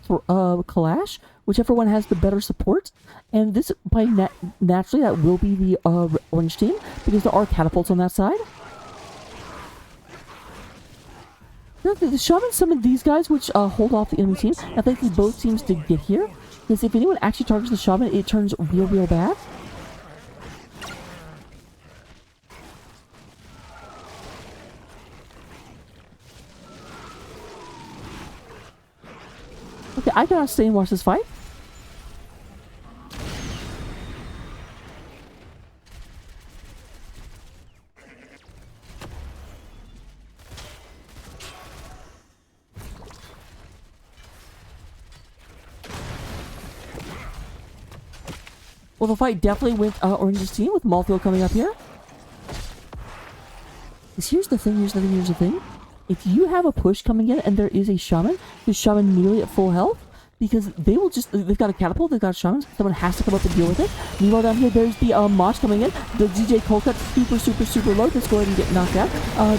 [SPEAKER 3] clash, whichever one has the better support. And this, naturally, that will be the orange team. Because there are catapults on that side. The shaman summoned these guys, which hold off the enemy team. I think both teams did get here. Because if anyone actually targets the shaman, it turns real bad. Okay, I cannot stay and watch this fight. Well, the fight definitely went Orange's team with Malfield coming up here. Here's the thing. If you have a push coming in and there is a shaman, the shaman nearly at full health, because they will just, they've got a catapult, they've got shamans, someone has to come up and deal with it. Meanwhile down here, there's the Mosh coming in, the DJ Colcut super low, let's go ahead and get knocked out.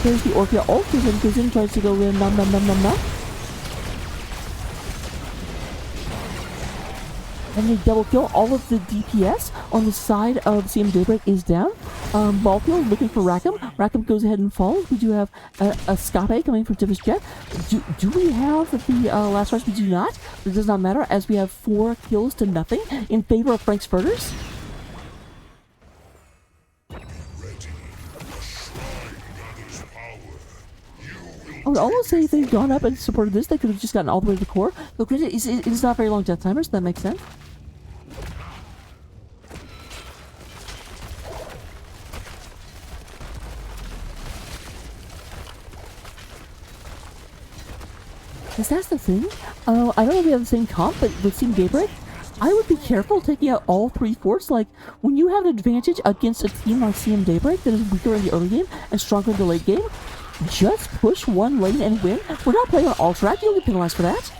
[SPEAKER 3] There's the Orphea ult, goes in, tries to go in, nom. And they double kill. All of the DPS on the side of CM Daybreak is down. Malfield looking for Rackham. Rackham goes ahead and falls. We do have a Scape coming from Tivish Jet. Do we have the last rush? We do not. It does not matter as we have 4 kills to nothing in favor of Frank's Furters. I would almost say if they'd gone up and supported this, they could have just gotten all the way to the core. But granted, it is not very long death timer, so that makes sense. Because that's the thing. I don't know if we have the same comp, but with Team Daybreak, I would be careful taking out all 3 forts. Like, when you have an advantage against a team like CM Daybreak that is weaker in the early game and stronger in the late game, just push one lane and win. We're not playing on all track, you don't get penalized for that.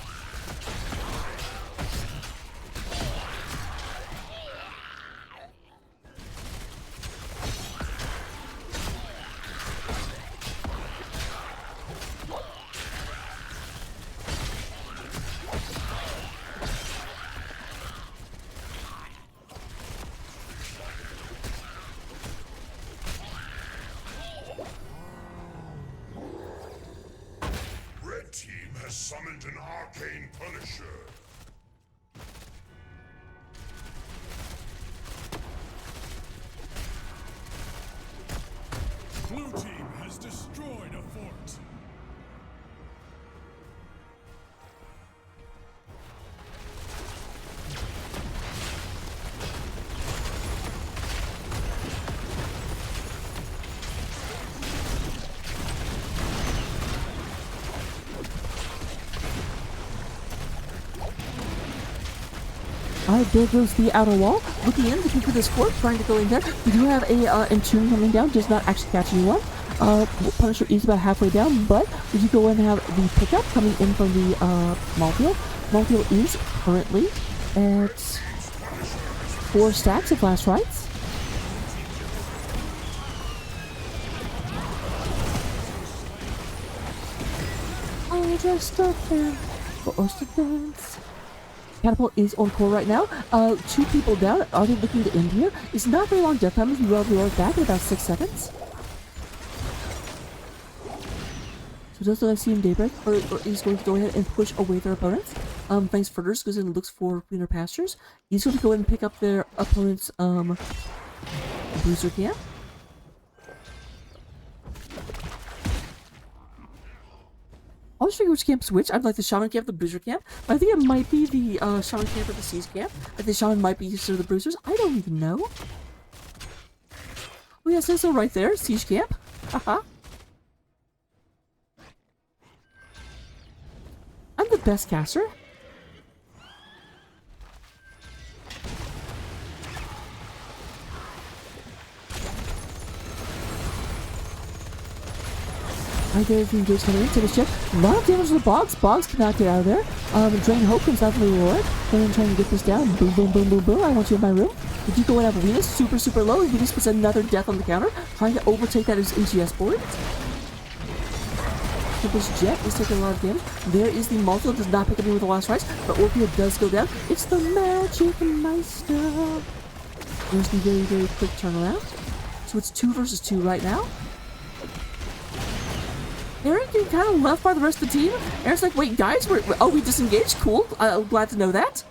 [SPEAKER 6] Red team has summoned an arcane punisher.
[SPEAKER 2] Blue team has destroyed a fort.
[SPEAKER 3] Alright, there goes the outer wall. Looking in, looking for this fort, trying to go in there. We do have a Entomb coming down, does not actually catch anyone. Punisher is about halfway down, but we do go and have the pickup coming in from the Malfield. Malfield is currently at 4 stacks of last rights. I just a fan for us to dance. Catapult is on core right now. 2 people down. Are they looking to end here? It's not very long death time. We will be right back in about 6 seconds. So does I see him Daybreak, or he's going to go ahead and push away their opponents. Thanks Furters goes in and looks for greener pastures. He's going to go ahead and pick up their opponent's bruiser camp. I'll just figure which camp's which. I'd like the Shaman camp, the Bruiser camp. But I think it might be the Shaman camp or the Siege camp. Like the Shaman might be used to the Bruisers. I don't even know. Oh yeah, it says so right there. Siege camp. Haha. I'm the best caster. Right there, the engage coming in, take a check. A lot of damage to the Bogs. Bogs cannot get out of there. Drain Hope comes out from the Lord. And then trying to get this down. Boom, boom, boom, boom, boom. I want you in my room. Did you go and have Venus super, super low? Venus puts another death on the counter. Trying to overtake that as NGS board. So this Jet is taking a lot of damage. There is the Malfield, does not pick up any with the last rise. But Orpea does go down. It's the Magic Meister. There's the very, very quick turnaround. So it's 2 versus 2 right now. Aaron, you're kind of left by the rest of the team. Aaron's like, wait, guys, we disengaged? Cool. I'm glad to know that.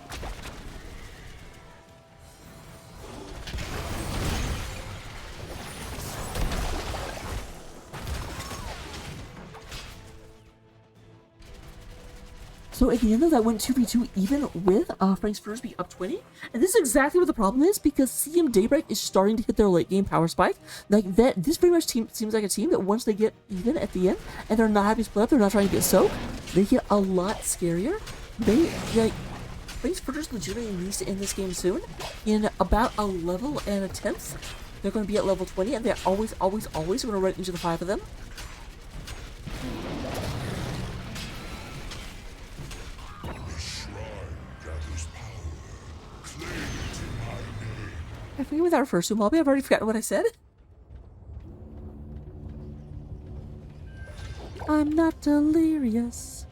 [SPEAKER 3] So at the end of that went 2v2 even with Frank's Furters being up 20. And this is exactly what the problem is, because CM Daybreak is starting to hit their late game power spike. Like that, this pretty much seems like a team that once they get even at the end and they're not having split up, they're not trying to get soaked, they get a lot scarier. Frank's Furters legitimately needs to end this game soon. In about a level and a 10th, they're going to be at level 20, and they're always going to run into the 5 of them. I forget what that refers to, Molby. I've already forgotten what I said. I'm not delirious.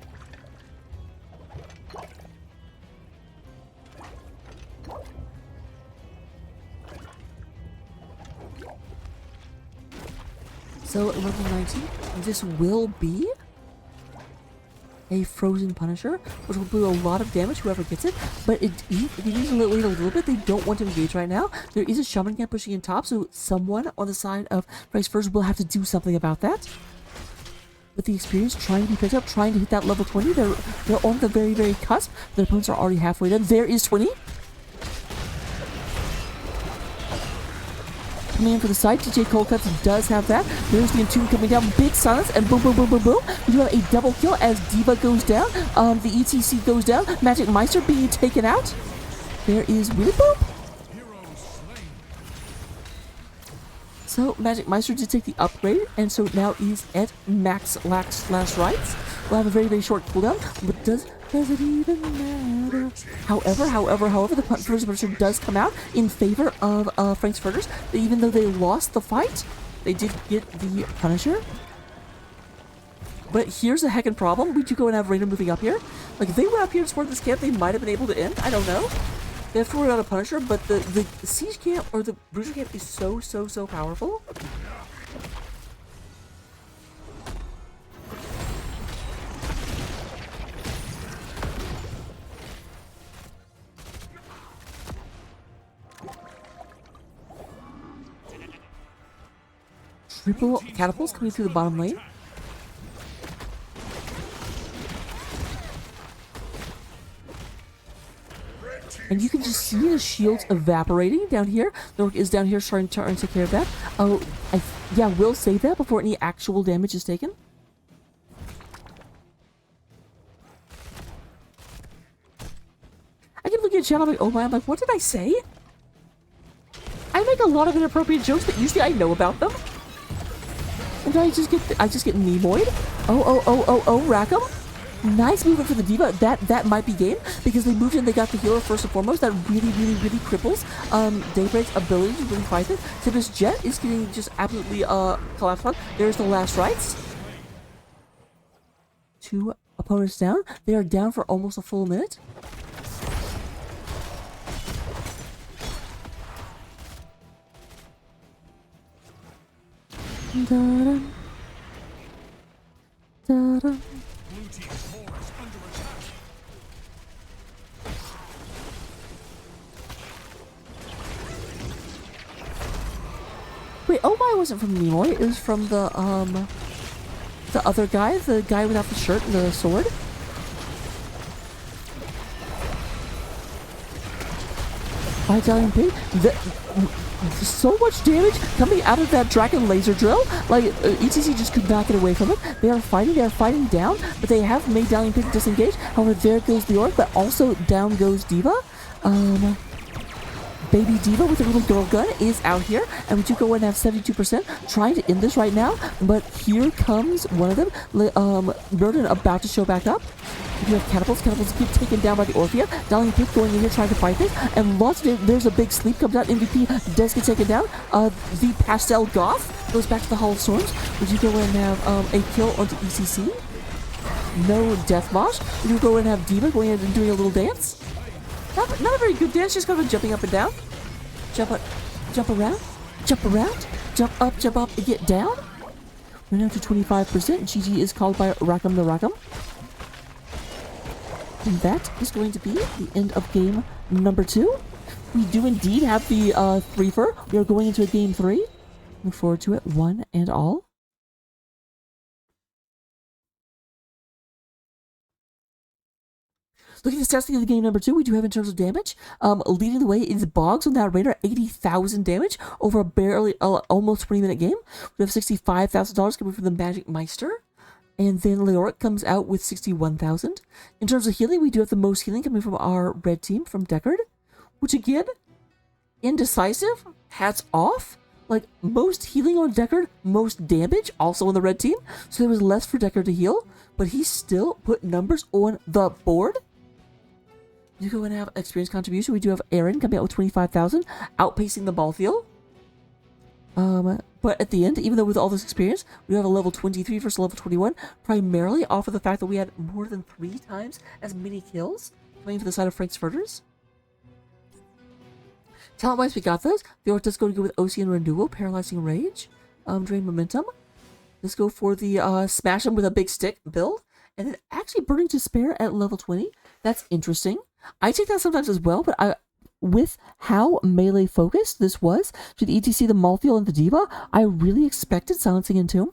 [SPEAKER 3] So, level 19, this will be a frozen Punisher, which will do a lot of damage whoever gets it, but if you need to wait a little bit, they don't want to engage right now. There is a Shaman camp pushing in top, so someone on the side of Frank's Furters will have to do something about that. With the experience trying to be picked up, trying to hit that level 20, they're on the very, very cusp. Their opponents are already halfway done. There is 20. Coming in for the side, DJ Coldcuts does have that. There's the Entomb coming down, big silence, and boom, boom, boom, boom, boom. We do have a double kill as Diva goes down. The ETC goes down. Magic Meister being taken out. There is Willy Boop. So Magic Meister did take the upgrade, and so now he's at max last rights. We'll have a very, very short cooldown, but does it even matter? However, the Furters Punisher does come out in favor of Frank's Furters. Even though they lost the fight, they did get the Punisher. But here's the heckin' problem. We do go and have Rainer moving up here. Like, if they went up here to support this camp, they might have been able to end. I don't know. They have to worry about a Punisher, but the Siege camp, or the Bruiser camp, is so powerful. Triple catapults coming through the bottom lane. And you can just see the shields evaporating down here. Lork is down here trying to take care of that. Oh, yeah, we'll save that before any actual damage is taken. I keep looking at chat, I'm like, oh my, I'm like, what did I say? I make a lot of inappropriate jokes, but usually I know about them. And I just get Nemoid. Oh, Rackham. Nice movement for the Diva. That might be game because they moved in, they got the healer first and foremost. That really cripples Daybreak's ability to really fight it. Tempest Jet is getting just absolutely collapsed on. There's the last rights. 2 opponents down. They are down for almost a full minute. Da-da. Da-da. Wait, oh my, wasn't from Nimoy. It was from the other guy, the guy without the shirt and the sword. Italian Pig. So much damage coming out of that Dragon Laser Drill. Like, ETC just could not get away from it. They are fighting down, but they have made Dalian Pig disengage. However, there goes the Orc, but also down goes Diva. Baby Diva with a little girl gun is out here, and we do go and have 72%, trying to end this right now, but here comes one of them, Murden about to show back up. You have catapults get taken down by the Orphea. Dalian Pig going in here trying to fight this, and lots of there's a big sleep comes out, MVP does get taken down. The Pastel Goth goes back to the Hall of Storms. We do go and have a kill onto ECC. No Death Mosh. We do go and have Diva going in and doing a little dance. Not a very good dance, just kind of jumping up and down. Jump around, jump up, and get down. We're now to 25%. GG is called by Rackham the Rackham. And that is going to be the end of game number 2. We do indeed have the 3-fer. We are going into a game 3. Look forward to it, one and all. Looking at the stats of the game number 2, we do have in terms of damage. Leading the way is Boggs on that Raider, 80,000 damage over a barely, almost 20-minute game. We have $65,000 coming from the Magic Meister. And then Leoric comes out with 61,000. In terms of healing, we do have the most healing coming from our red team, from Deckard. Which again, indecisive, hats off. Like, most healing on Deckard, most damage also on the red team. So there was less for Deckard to heal, but he still put numbers on the board. You go and have experience contribution. We do have Aaron coming out with 25,000, outpacing the Balthiel. But at the end, even though with all this experience, we have a level 23 versus level 21, primarily off of the fact that we had more than 3 times as many kills coming to the side of Frank's Furters. Talent-wise, we got those. The Orc does go with Ocean Renewal, Paralyzing Rage, Drain Momentum. Let's go for the Smash Him with a Big Stick build, and then actually Burning to Spare at level 20. That's interesting. I take that sometimes as well, but with how melee focused this was to the ETC, the Malthael, and the Diva, I really expected Silencing Entomb.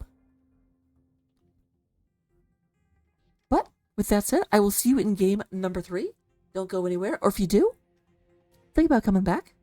[SPEAKER 3] But with that said, I will see you in game number 3. Don't go anywhere, or if you do, think about coming back.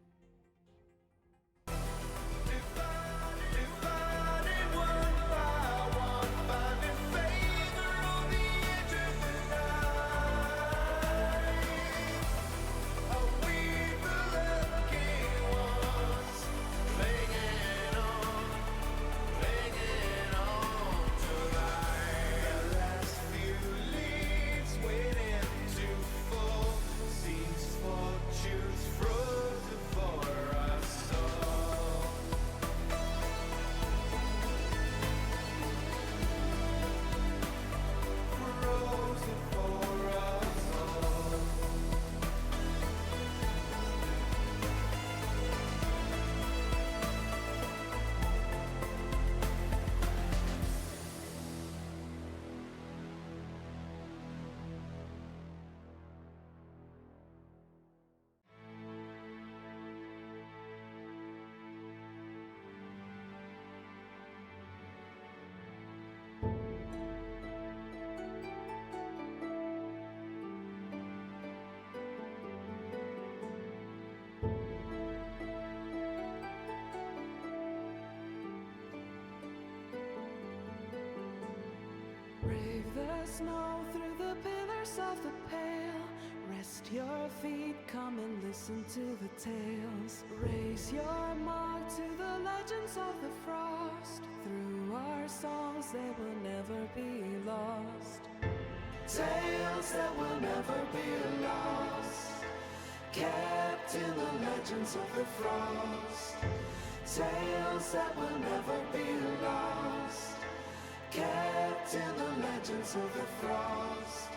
[SPEAKER 7] the snow, through the pillars of the pale. Rest your feet, come and listen to the tales. Raise your mark to the legends of the frost. Through our songs they will never be lost. Tales that will never be lost, kept in the legends of the frost. Tales that will never be lost, kept in the legends of the frost.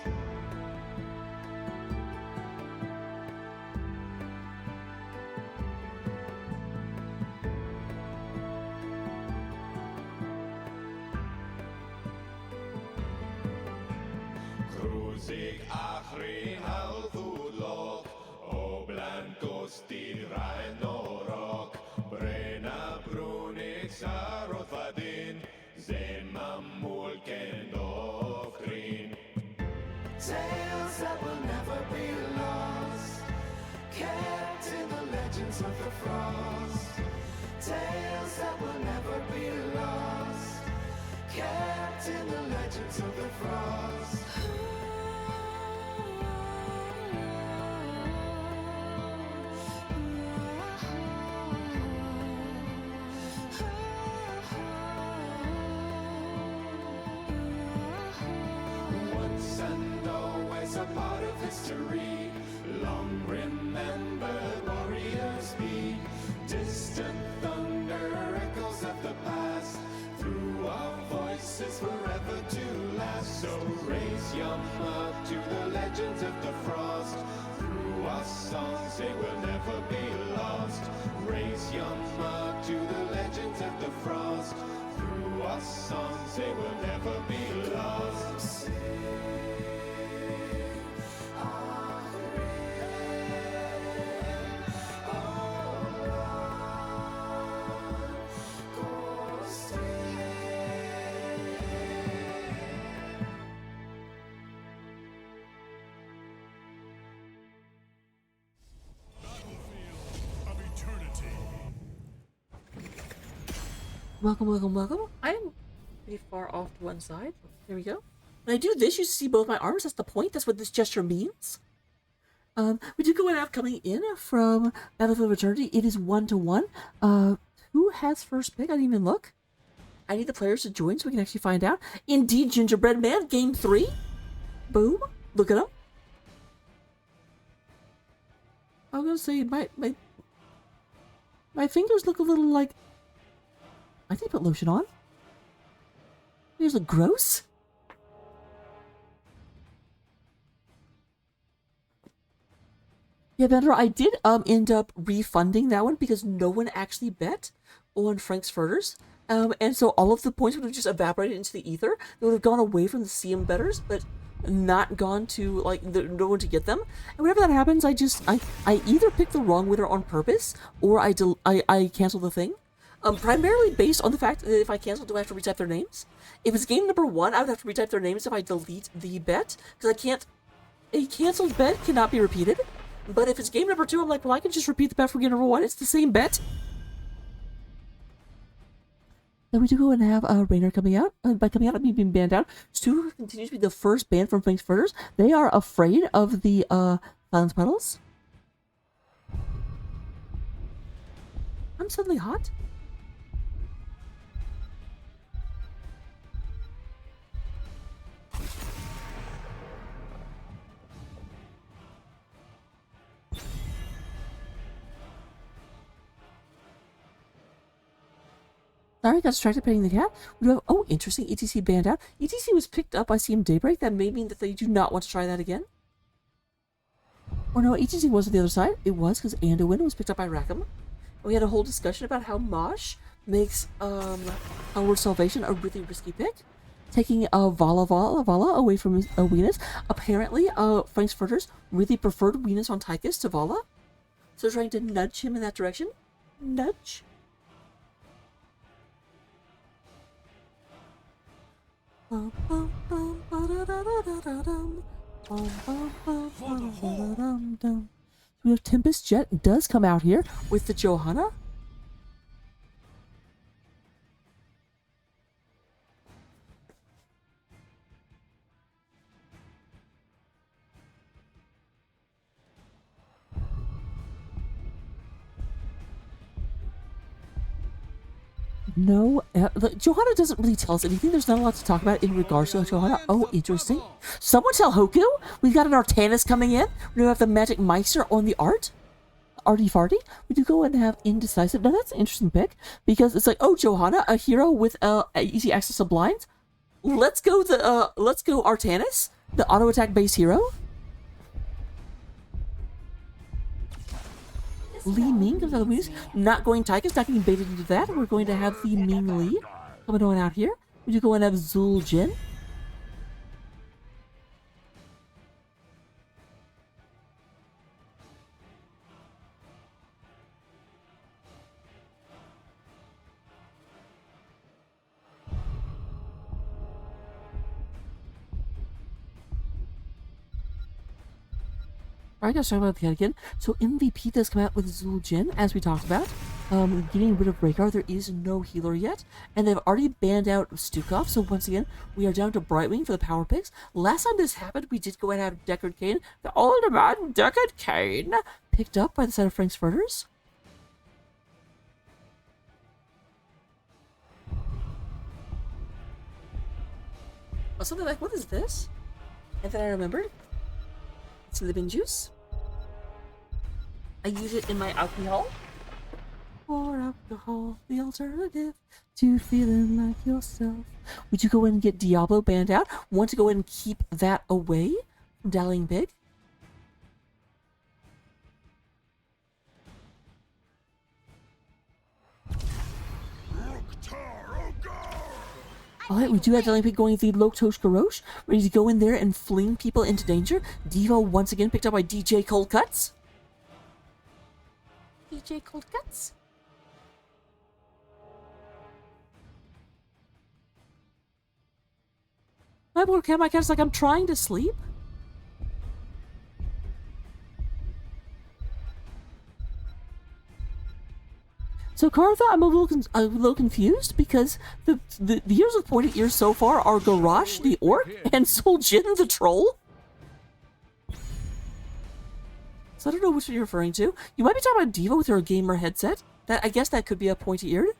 [SPEAKER 1] Cruising achrin al thulog, o blancos tiraen orok, brena brunig sarot vadin, zemamul kendofrin.
[SPEAKER 7] Tales that will never be lost, kept in the legends of the frost. Tales that will never be lost, kept in the legends of the frost.
[SPEAKER 1] Once and always a part of history, long remembered warriors be. Distant thunder echoes of the past, through our voices forever to last. So raise your mark to the legends of the frost. Through our songs they will never be lost. Raise your mark to the legends of the frost. Through our songs they will never be lost.
[SPEAKER 6] Of eternity.
[SPEAKER 3] Welcome, welcome, welcome. I'm pretty far off to one side. There we go. When I do this, you see both my arms. That's the point. That's what this gesture means. We do go and have coming in from Battlefield of Eternity. It is 1-1. Who has first pick? I didn't even look. I need the players to join so we can actually find out. Indeed, Gingerbread Man, game 3. Boom. Look at him. I was gonna say my fingers look a little like I think I put lotion on. These look gross. Yeah, Bender, I did end up refunding that one because no one actually bet on Frank's Furters. And so all of the points would have just evaporated into the ether. They would have gone away from the CM betters, but not gone to like no one to get them. And whenever that happens, I either pick the wrong winner on purpose or I cancel the thing. Primarily based on the fact that if I cancel, do I have to retype their names? If it's game number 1, I would have to retype their names if I delete the bet, because I can't. A canceled bet cannot be repeated. But if it's game number 2, I'm like, well, I can just repeat the bet from game number 1. It's the same bet. Then we do go and have Rainer coming out. By coming out, I mean being banned out. Stu continues to be the first ban from Frank's Furters. They are afraid of the silence puddles. I'm suddenly hot. Sorry, got distracted petting the cat. We have, oh, interesting, ETC banned out. ETC was picked up by CM Daybreak. That may mean that they do not want to try that again. Or no, ETC was on the other side. It was because Anduin was picked up by Rackham. We had a whole discussion about how Mosh makes Onward Salvation a really risky pick. Taking Vala away from Venus. Apparently, Frank's Furters really preferred Venus on Tychus to Vala. So trying to nudge him in that direction. Nudge. We have Tempest Jet does come out here with the Johanna. No, Johanna doesn't really tell us anything. There's not a lot to talk about in regards to Johanna. Oh, interesting. Someone tell Hoku. We've got an Artanis coming in. We have the Magic Meister on the art. Arty Farty. We do go and have Indecisive. Now that's an interesting pick because it's like, oh, Johanna, a hero with easy access to blinds. Let's go Artanis, the auto attack base hero. Li Ming comes out of the wings. Not going Tychus, not getting baited into that. We're going to have the Ming Li coming on out here. We do go and have Zul Jin. Alright, guys, talking about that again. So MVP does come out with Zul Jin, as we talked about. Getting rid of Breaker. There is no healer yet. And they've already banned out Stukov. So once again, we are down to Brightwing for the power picks. Last time this happened, we did go and have Deckard Cain, the all-in-one Deckard Cain, picked up by the side of Frank's Furters. Oh, something like, what is this? And then I remembered. It's lemon juice. I use it in my alcohol. For alcohol, the alternative to feeling like yourself. Would you go in and get Diablo banned out? Want to go in and keep that away from Dallying Big? Alright, we do have Dallying Pig going the Loktosh Garrosh, ready to go in there and fling people into danger. Devo once again picked up by DJ Cold Cuts. DJ Cold Cuts. My poor cat, my cat's like, I'm trying to sleep. So Kartha, I'm a little confused because the heroes with pointed ears so far are Garrosh, the orc, and Soljin, the troll. So I don't know which one you're referring to. You might be talking about Diva with her gamer headset. I guess that could be a pointy eared.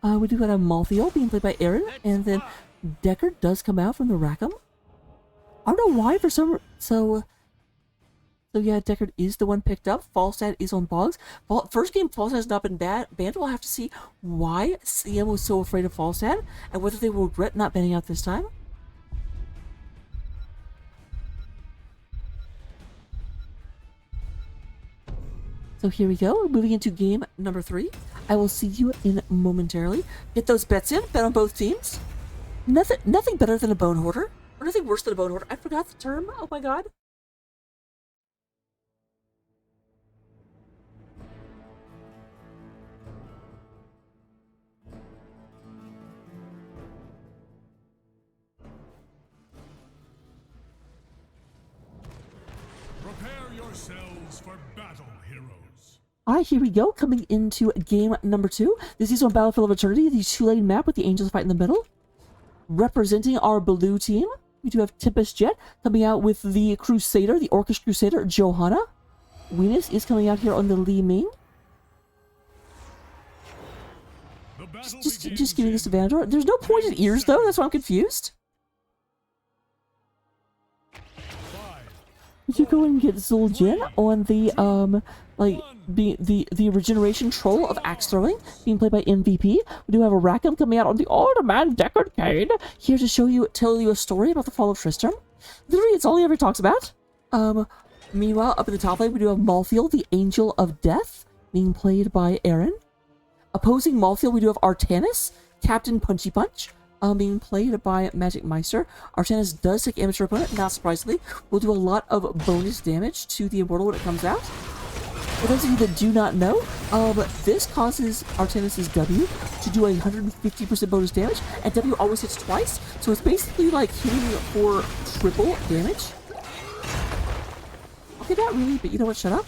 [SPEAKER 3] We do have Malthiel being played by Aaron, and then Deckard does come out from the Rackham. I don't know why for some So yeah, Deckard is the one picked up. Falstad is on Boggs. First game, Falstad has not been banned. We'll have to see why CM was so afraid of Falstad and whether they will regret not banning out this time. So here we go. Moving into game number 3. I will see you in momentarily. Get those bets in. Bet on both teams. Nothing better than a bone hoarder. Or nothing worse than a bone hoarder. I forgot the term. Oh my god.
[SPEAKER 6] Prepare yourselves for battle, heroes.
[SPEAKER 3] Alright, here we go. Coming into game number 2. This is on Battlefield of Eternity, the 2-lane map with the Angels fight in the middle. Representing our blue team, we do have Tempest Jet coming out with the Crusader, the Orcish Crusader, Johanna. Venus is coming out here on the Li Ming. Just giving this to Vandor. There's no pointed ears though, that's why I'm confused. Would you go and get Zul'jin on the the regeneration troll of axe throwing, being played by MVP. We do have a Rackham coming out on the Alderman Deckard Cain, here to tell you a story about the fall of Tristram. Literally, it's all he ever talks about. Meanwhile, up in the top lane, we do have Malthiel, the Angel of Death, being played by Aaron. Opposing Malthiel, we do have Artanis, Captain Punchy Punch, being played by Magic Meister. Artanis does take amateur opponent, not surprisingly. Will do a lot of bonus damage to the Immortal when it comes out. For those of you that do not know, this causes Artanis' W to do 150% bonus damage, and W always hits twice, so it's basically like hitting for triple damage. Okay, not really, but you know what, shut up.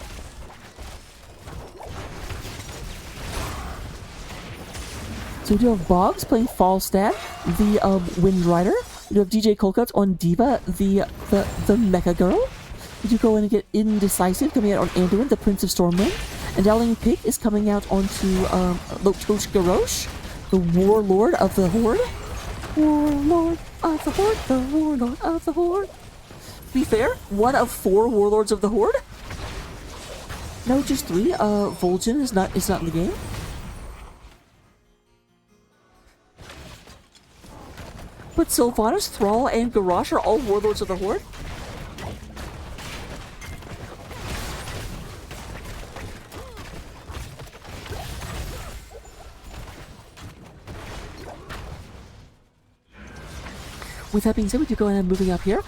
[SPEAKER 3] So we do have Boggs playing Falstad, the Wind Rider. We do have DJ Coldcuts on Diva, the Mecha Girl. We do go in and get Indecisive coming out on Anduin, the Prince of Stormwind. And Dallying Pig is coming out onto Loktosh Garrosh. the Warlord of the Horde. Warlord of the Horde, the Warlord of the Horde. To be fair, one of 4 Warlords of the Horde. No, just 3. Vol'jin is not in the game. But Sylvanas, Thrall, and Garrosh are all Warlords of the Horde. With that being said, we do go ahead and moving up here.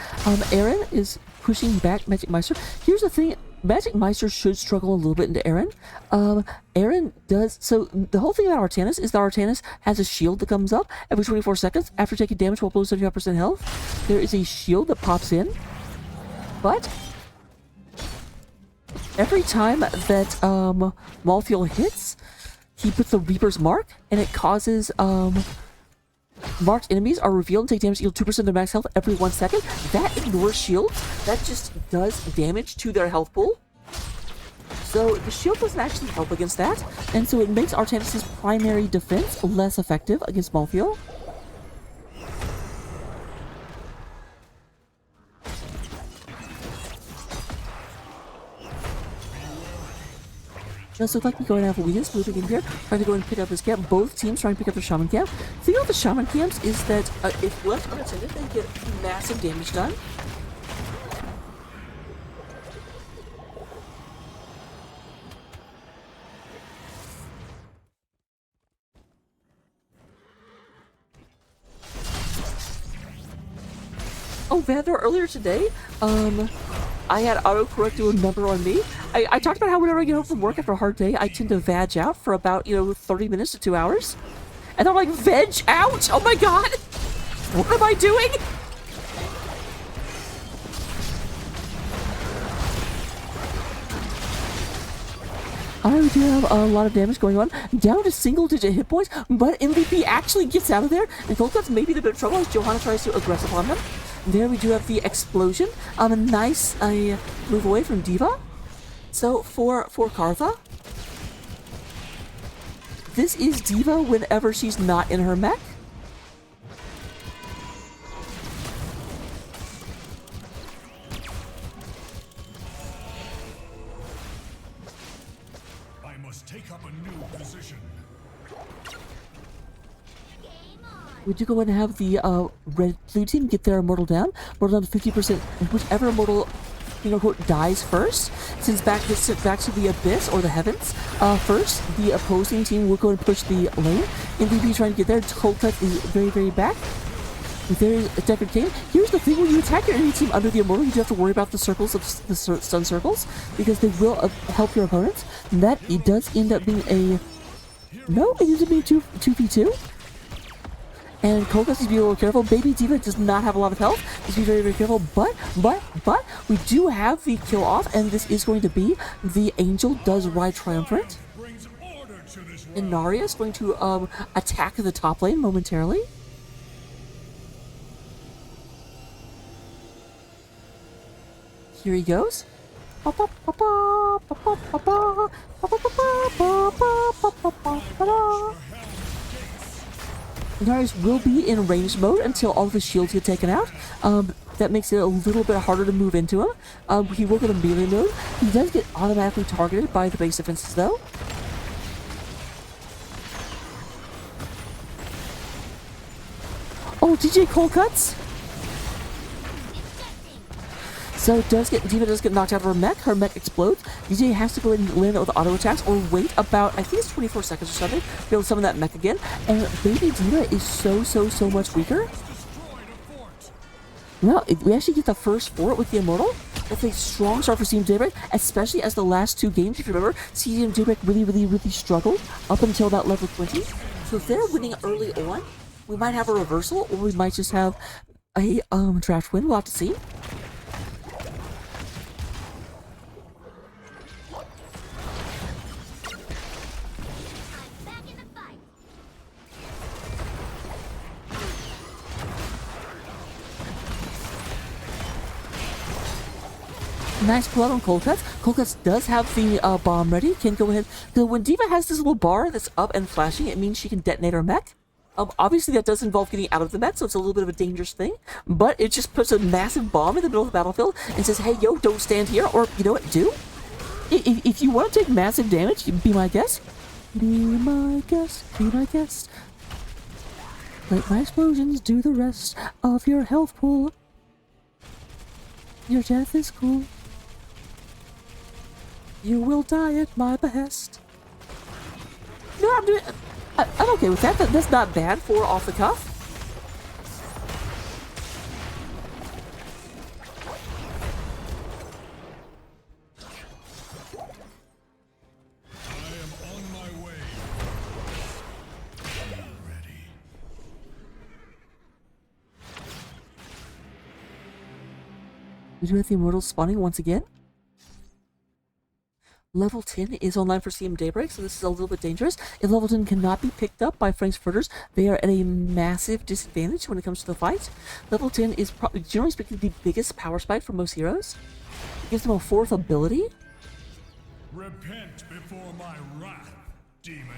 [SPEAKER 3] Aaron is pushing back Magic Meister. Here's the thing. Magic Meister should struggle a little bit into Aaron. Aaron does... So, the whole thing about Artanis is that Artanis has a shield that comes up every 24 seconds after taking damage while below 75% health. There is a shield that pops in. But... every time that Malthael hits, he puts the Reaper's Mark, and it causes... marked enemies are revealed and take damage equal 2% of their max health every 1 second. That ignores shields. That just does damage to their health pool. So the shield doesn't actually help against that. And so it makes Artanis' primary defense less effective against Malthael. Just look like we go and have a weakness moving in here, trying to go and pick up this camp. Both teams trying to pick up the shaman camp. The thing about the shaman camps is that if left unattended, they get massive damage done. Oh, Vander, earlier today, I had autocorrect do a number on me. I talked about how whenever I get home from work after a hard day, I tend to veg out for about, 30 minutes to 2 hours. And I'm like, veg out? Oh my god! What am I doing? I do have a lot of damage going on. Down to single-digit hit points, but MVP actually gets out of there. And Coldcut's maybe in a bit of trouble as Johanna tries to aggressive on him. There we do have the explosion. A nice move away from D.Va. So for Kartha, this is D.Va whenever she's not in her mech.
[SPEAKER 6] I must take up a new position.
[SPEAKER 3] We do go ahead and have the red blue team get their immortal down. Immortal down to 50%. Whichever immortal, quote, dies first, since gets sent back to the abyss or the heavens. First, the opposing team will go and push the lane. MVP trying to get there. Coldcut is very, very back. There's a Deckard King. Here's the thing: when you attack your enemy team under the immortal, you do have to worry about the circles of the stun circles because they will help your opponents. And that it does end up being a it ends up being 2v2. And Coldcut needs to be a little careful. Baby D.Va does not have a lot of health. Needs to be very, very careful. But, we do have the kill off, and this is going to be the Angel does ride triumphant. And Narya is going to attack the top lane momentarily. Here he goes. Darius will be in range mode until all of his shields get taken out. That makes it a little bit harder to move into him. He will go to melee mode. He does get automatically targeted by the base defenses though. Oh, DJ Coldcuts! So D.Va does get knocked out of her mech. Her mech explodes. DJ has to go ahead and land it with auto attacks or wait about, I think it's 24 seconds or something, to be able to summon that mech again. And Baby D.Va is so much weaker. Well, we actually get the first fort with the Immortal. That's a strong start for Team Daybreak, especially as the last 2 games, if you remember, Team Daybreak really struggled up until that level 20. So if they're winning early on, we might have a reversal, or we might just have a draft win. We'll have to see. Nice pull out on Cold Cuts. Cold Cuts does have the bomb ready. Can go ahead. So when Diva has this little bar that's up and flashing, it means she can detonate her mech. Obviously that does involve getting out of the mech, so it's a little bit of a dangerous thing. But it just puts a massive bomb in the middle of the battlefield and says, hey, yo, don't stand here. Or, you know what, do? If you want to take massive damage, be my guest. Be my guest. Be my guest. Let my explosions do the rest of your health pool. Your death is cool. You will die at my behest. No, I'm okay with that. That's not bad for off the cuff.
[SPEAKER 6] I am on my way. Ready.
[SPEAKER 3] We do have the Immortals spawning once again. Level 10 is online for CM Daybreak, so this is a little bit dangerous. If level 10 cannot be picked up by Frank's Furters, they are at a massive disadvantage when it comes to the fight. Level 10 is, generally speaking, the biggest power spike for most heroes. It gives them a 4th ability.
[SPEAKER 6] Repent before my wrath, demon.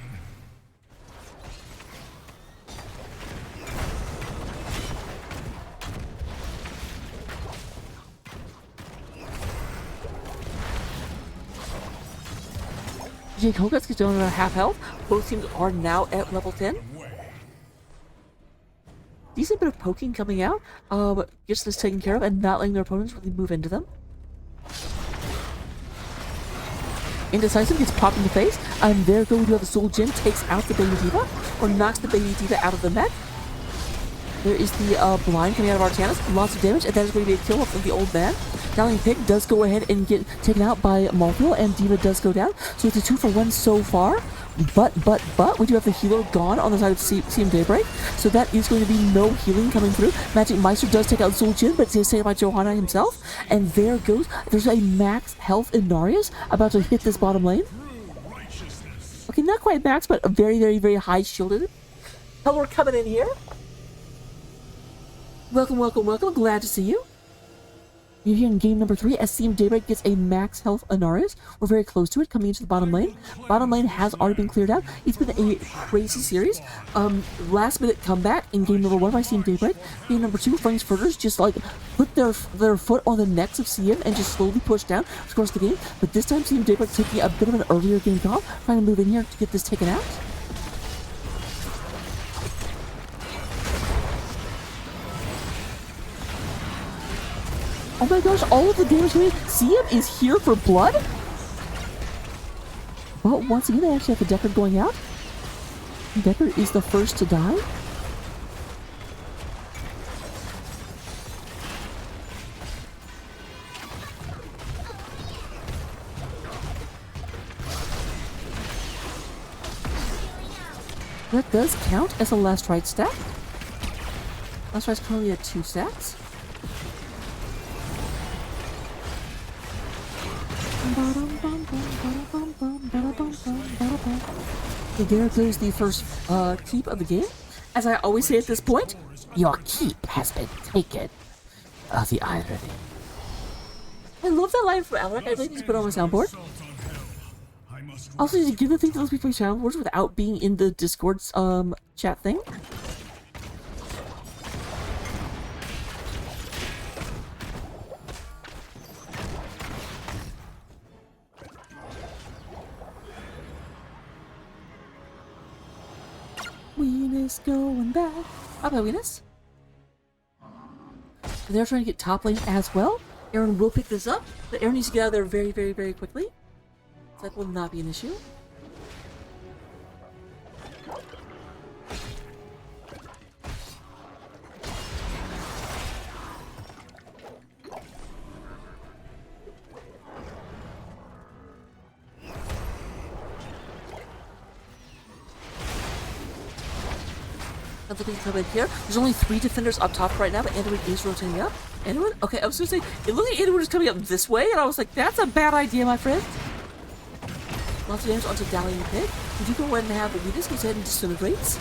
[SPEAKER 3] Jake Hogarth's gets down to half health. Both teams are now at level 10. Decent bit of poking coming out. Gets this taken care of and not letting their opponents really move into them. Indecisive gets popped in the face, and there goes the other Soul Gem, takes out the Baby Diva, or knocks the Baby Diva out of the mech. There is the blind coming out of Artanis, lots of damage, and that is going to be a kill from the old man. Dallying Pig does go ahead and get taken out by Malthul, and Diva does go down, so it's a 2-for-1 so far. But, we do have the healer gone on the side of CM Daybreak, so that is going to be no healing coming through. Magic Meister does take out Soul Jin, but it's taken by Johanna himself, and there goes, there's a max health Inarius about to hit this bottom lane. Okay, not quite max, but a very, very, very high shielded. Hello, we're coming in here. Welcome, welcome, welcome, glad to see you. You're here in game number 3 as CM Daybreak gets a max health Inarius. We're very close to it, coming into the bottom lane. Bottom lane has already been cleared out. It's been a crazy series. Last minute comeback in game number 1 by CM Daybreak. Game number 2, Frank's Furters just like put their foot on the necks of CM and just slowly push down to course the game. But this time CM Daybreak taking a bit of an earlier game call, trying to move in here to get this taken out. Oh my gosh, all of the damage doing, CM is here for blood? But once again, they actually have the Decker going out. Decker is the first to die. That does count as a last right stack. Last right's currently at 2 stacks. Okay, there goes the first keep of the game. As I always say at this point, your keep has been taken. The irony. I love that line from Alaric. I really need to put it on my soundboard. Also, did you the thing to those people soundboards without being in the Discord's chat thing? Weenus going back. How about Weenus? They're trying to get top lane as well. Aaron will pick this up, but Aaron needs to get out of there very, very, very quickly. So that will not be an issue. Another thing to come in here. There's only 3 defenders up top right now, but Android is rotating up. Android? Okay, I was gonna say, it looked like Android was coming up this way, and I was like, that's a bad idea, my friend. Lots of damage onto Dallying Pig. We do go ahead and have Venus goes ahead and disintegrates.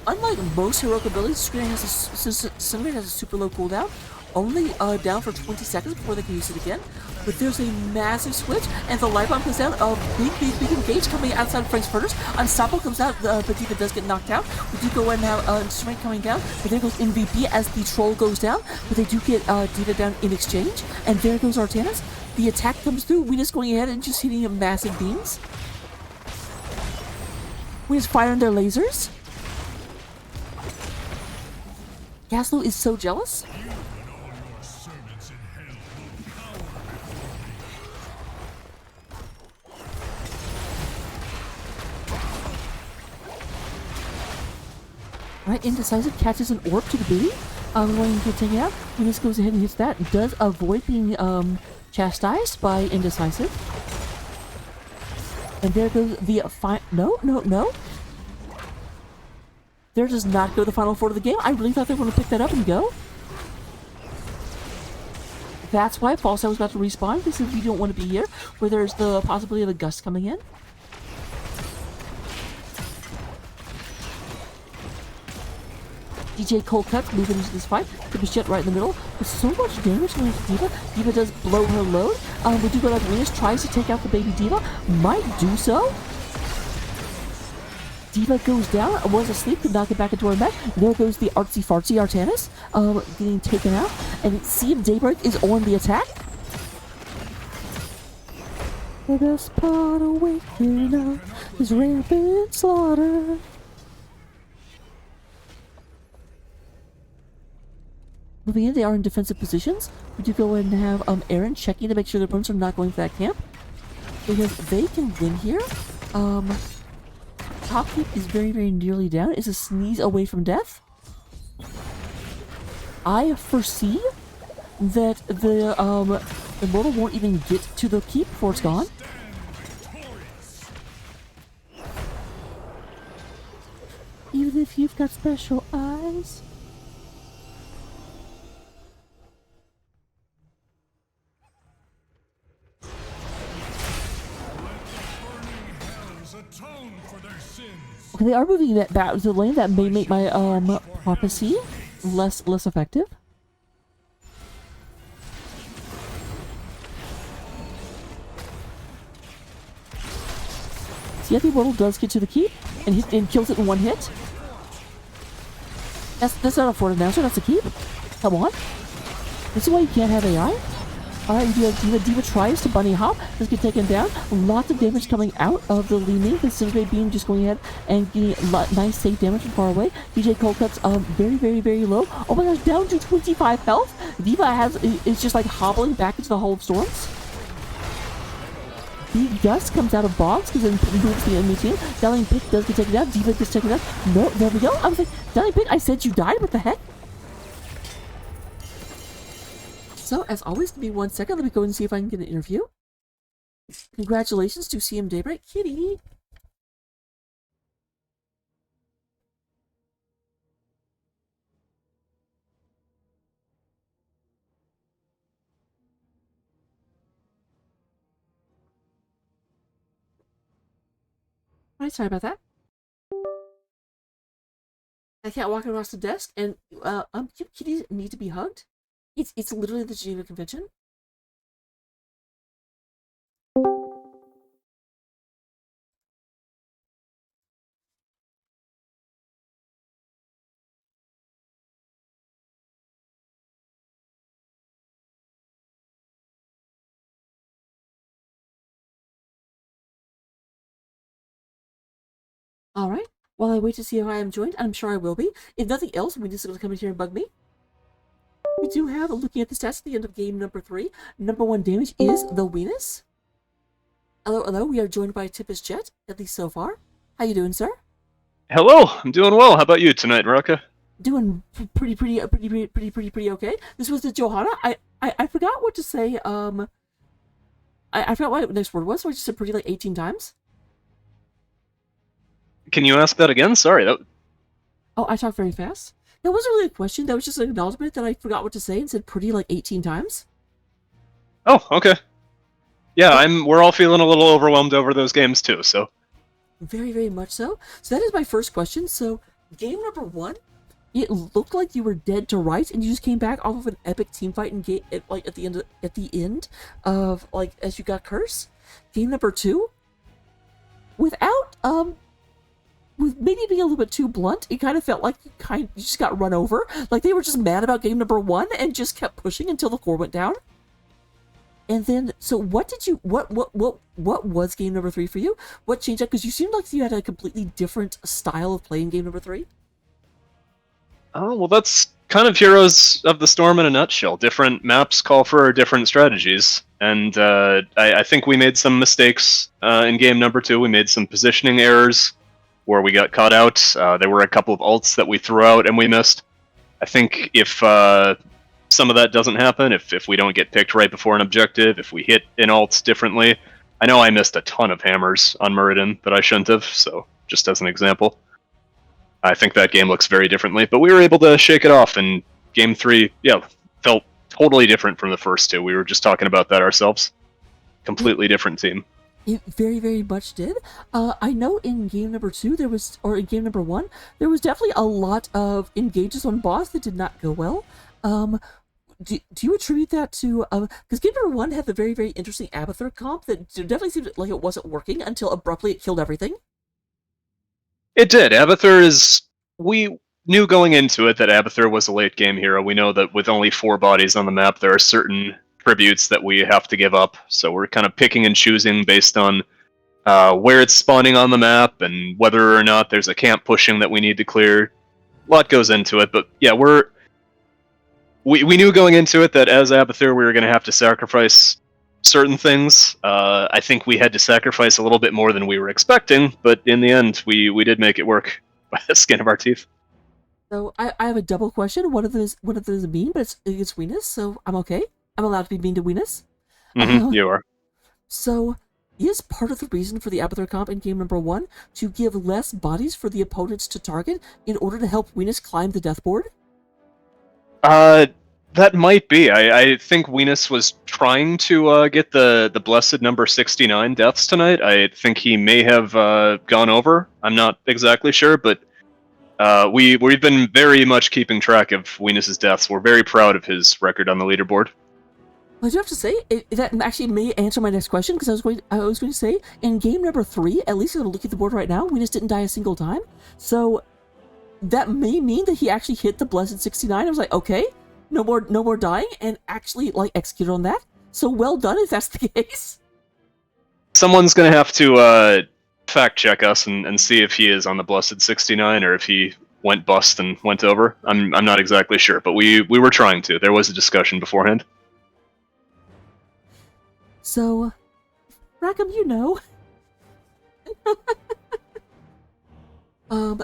[SPEAKER 3] Unlike most heroic abilities, Disintegrate has a super low cooldown. Only down for 20 seconds before they can use it again. but there's a massive switch, and the light bomb comes down. A big engage coming outside of Frank's Furters. Unstoppable comes out, but D.Va does get knocked out. We do go and have Tourament coming down, but there goes MVP as the troll goes down, but they do get D.Va down in exchange, and there goes Artanis. The attack comes through. We just going ahead and just hitting him massive beams. We just firing their lasers. Gaslow is so jealous. Right, Indecisive catches an orb to the booty. Going to get taken out. Venus goes ahead and hits that. Does avoid being chastised by Indecisive. And there goes the No. There does not go the final four of the game. I really thought they were going to pick that up and go. That's why False was about to respawn, because we don't want to be here, where there's the possibility of a gust coming in. DJ Cold Cuts moving into this fight. Tippus Jet right in the middle. With so much damage going to D.Va. D.Va does blow her load. We do go to Venus, tries to take out the baby D.Va. Might do so. D.Va goes down, was asleep, could not get back into her mech. There goes the artsy fartsy Artanis, getting taken out. And Sea of Daybreak is on the attack. The best part of waking up is rampant slaughter. Moving in, they are in defensive positions. We do go in and have Aaron checking to make sure their opponents are not going for that camp, because they can win here. Top keep is very nearly down. It's a sneeze away from death. I foresee that the Immortal won't even get to the keep before it's gone. Even if you've got special eyes. Okay, they are moving that back to the lane. That may make my prophecy less effective. See, yeah, the Immortal does get to the keep and kills it in one hit. That's not a Fort Announcer, that's a keep. Come on. This is why you can't have AI. Alright, you have D.Va. D.Va tries to bunny hop. Does get taken down. Lots of damage coming out of the Li Ning. The Disintegrate Beam just going ahead and getting nice safe damage from far away. DJ Cold Cuts very low. Oh my gosh, down to 25 health. D.Va is just like hobbling back into the Hall of Storms. The Gust comes out of Bogs because it moves the enemy team. Dalian Pick does get taken down. D.Va gets taken down. No, there we go. I was like, Dalian Pick, I said you died? What the heck? So, as always, give me 1 second. Let me go and see if I can get an interview. Congratulations to CM Daybreak. Kitty! Alright, sorry about that. I can't walk across the desk, and, kitties need to be hugged. It's literally the Geneva Convention. Alright, while I wait to see if I am joined, I'm sure I will be. If nothing else, we just going to come in here and bug me. We do have, looking at the stats at the end of game number 3, number 1 damage is the Venus. Hello, we are joined by Tippus Jet, at least so far. How you doing, sir?
[SPEAKER 8] Hello, I'm doing well. How about you tonight, Rucka?
[SPEAKER 3] Doing pretty okay. This was the Johanna. I forgot what to say, I forgot what the next word was, so I just said pretty like 18 times.
[SPEAKER 8] Can you ask that again? Sorry, that...
[SPEAKER 3] Oh, I talk very fast? That wasn't really a question, that was just an acknowledgement that I forgot what to say and said pretty like 18 times.
[SPEAKER 8] Oh, okay. Yeah, we're all feeling a little overwhelmed over those games too, so...
[SPEAKER 3] Very much so. So that is my first question. So, game number 1, it looked like you were dead to rights, and you just came back off of an epic team fight and game like at the end of like as you got cursed. Game number 2, without with maybe being a little bit too blunt, it kind of felt like you just got run over. Like they were just mad about game number 1 and just kept pushing until the core went down. And then, so what was game number 3 for you? What changed up? Because you seemed like you had a completely different style of playing game number 3.
[SPEAKER 8] Oh, well, that's kind of Heroes of the Storm in a nutshell. Different maps call for different strategies, and I think we made some mistakes in game number 2. We made some positioning errors where we got caught out. There were a couple of ults that we threw out and we missed. I think if some of that doesn't happen, if we don't get picked right before an objective, if we hit an ult differently. I know I missed a ton of hammers on Muradin that I shouldn't have, so just as an example. I think that game looks very differently, but we were able to shake it off, and game 3, yeah, felt totally different from the first 2. We were just talking about that ourselves. Completely different team.
[SPEAKER 3] It very, very much did. I know in game number 2 or in game number 1, there was definitely a lot of engages on boss that did not go well. Do you attribute that to, because game number 1 had the very, very interesting Abathur comp that definitely seemed like it wasn't working until abruptly it killed everything?
[SPEAKER 8] It did. Abathur is... We knew going into it that Abathur was a late game hero. We know that with only 4 bodies on the map, there are certain tributes that we have to give up. So we're kind of picking and choosing based on where it's spawning on the map and whether or not there's a camp pushing that we need to clear. A lot goes into it, but yeah, we knew going into it that as Abathur we were going to have to sacrifice certain things. I think we had to sacrifice a little bit more than we were expecting, but in the end, we did make it work by the skin of our teeth.
[SPEAKER 3] So I have a double question. One of them is mean, but it's Weenus, so I'm okay. I'm allowed to be mean to Weenus.
[SPEAKER 8] You are.
[SPEAKER 3] So is part of the reason for the Abathur comp in game number 1 to give less bodies for the opponents to target in order to help Weenus climb the death board?
[SPEAKER 8] That might be. I think Weenus was trying to get the blessed number 69 deaths tonight. I think he may have gone over. I'm not exactly sure, but we've been very much keeping track of Weenus's deaths. We're very proud of his record on the leaderboard.
[SPEAKER 3] I do have to say, that actually may answer my next question, because I was going to say, in game number 3, at least I'm looking at the board right now, Weenus didn't die a single time. So that may mean that he actually hit the blessed 69. I was like, okay, no more dying, and actually like executed on that. So well done if that's the case.
[SPEAKER 8] Someone's gonna have to fact check us and see if he is on the blessed 69 or if he went bust and went over. I'm not exactly sure, but we were trying to. There was a discussion beforehand.
[SPEAKER 3] So, Rackham, you know.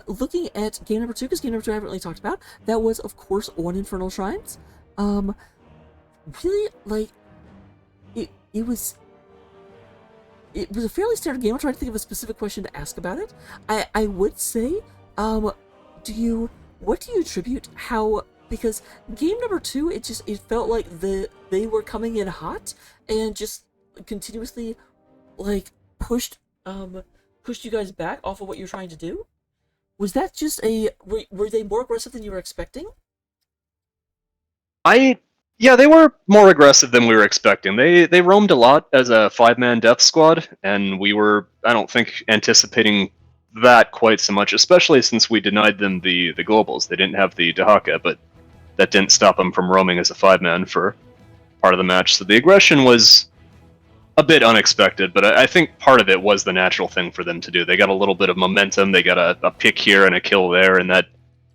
[SPEAKER 3] Looking at game number 2, because game number 2 I haven't really talked about, that was, of course, on Infernal Shrines. Really, like, it was a fairly standard game. I'm trying to think of a specific question to ask about it. I would say, what do you attribute how, because game number 2, it felt like they were coming in hot and just continuously, like, pushed you guys back off of what you're trying to do? Was that just were they more aggressive than you were expecting?
[SPEAKER 8] Yeah, they were more aggressive than we were expecting. They roamed a lot as a 5-man death squad, and we were, I don't think, anticipating that quite so much, especially since we denied them the globals. They didn't have the Dahaka, but that didn't stop them from roaming as a 5-man for part of the match. So the aggression was a bit unexpected, but I think part of it was the natural thing for them to do. They got a little bit of momentum, they got a pick here and a kill there, and that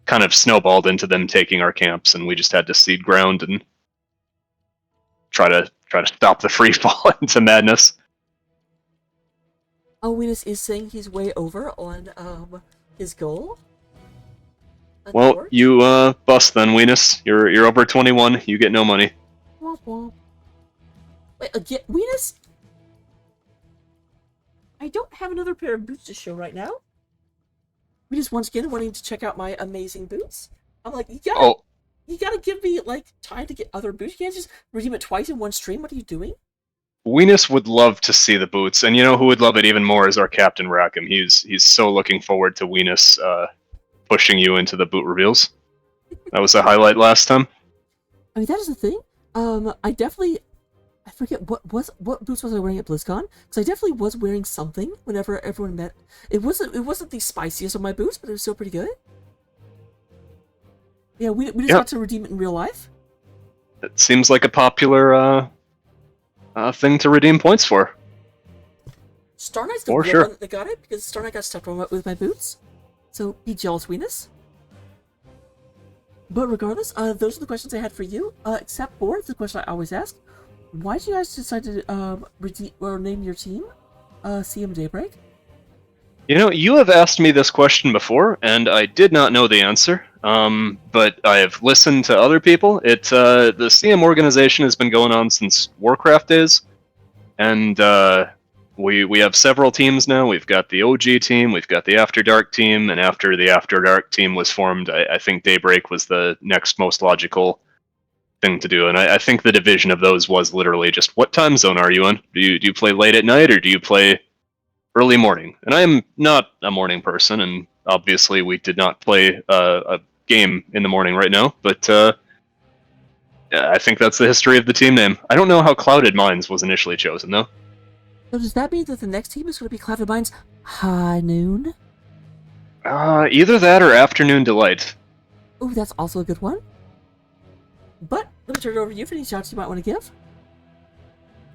[SPEAKER 8] kind of snowballed into them taking our camps, and we just had to cede ground and try to stop the free fall into madness.
[SPEAKER 3] Weenus is saying he's way over on his goal.
[SPEAKER 8] Well, you bust then, Weenus. You're over 21. You get no money.
[SPEAKER 3] Womp womp. Wait, again, Weenus? I don't have another pair of boots to show right now. Weenus once again wanting to check out my amazing boots. I'm like, you gotta give me like time to get other boots. You can't just redeem it twice in one stream. What are you doing?
[SPEAKER 8] Weenus would love to see the boots, and you know who would love it even more is our Captain Rackham. He's so looking forward to Weenus pushing you into the boot reveals. That was a highlight last time.
[SPEAKER 3] I mean, that is the thing. I forget what boots was I wearing at BlizzCon, because I definitely was wearing something whenever everyone met. It wasn't the spiciest of my boots, but it was still pretty good. Yeah, we just got to redeem it in real life.
[SPEAKER 8] It seems like a popular thing to redeem points for.
[SPEAKER 3] Star Knight's the
[SPEAKER 8] For
[SPEAKER 3] real
[SPEAKER 8] sure.
[SPEAKER 3] one that got it, because Star Knight got stepped on with my boots. So, be jealous, weenus. But regardless, those are the questions I had for you, except for the question I always ask. Why did you guys decide to redeem or name your team CM Daybreak?
[SPEAKER 8] You know, you have asked me this question before, and I did not know the answer. But I have listened to other people. The CM organization has been going on since Warcraft days, and we have several teams now. We've got the OG team, we've got the After Dark team, and after the After Dark team was formed, I think Daybreak was the next most logical thing to do. And I think the division of those was literally just, what time zone are you in? Do you play late at night, or do you play early morning? And I am not a morning person, and obviously we did not play a game in the morning right now, but I think that's the history of the team name. I don't know how Clouded Minds was initially chosen, though.
[SPEAKER 3] So does that mean that the next team is going to be Clouded Minds High Noon?
[SPEAKER 8] Either that or Afternoon Delight.
[SPEAKER 3] Ooh, that's also a good one. But let me turn it over to you for any shots you might want to give.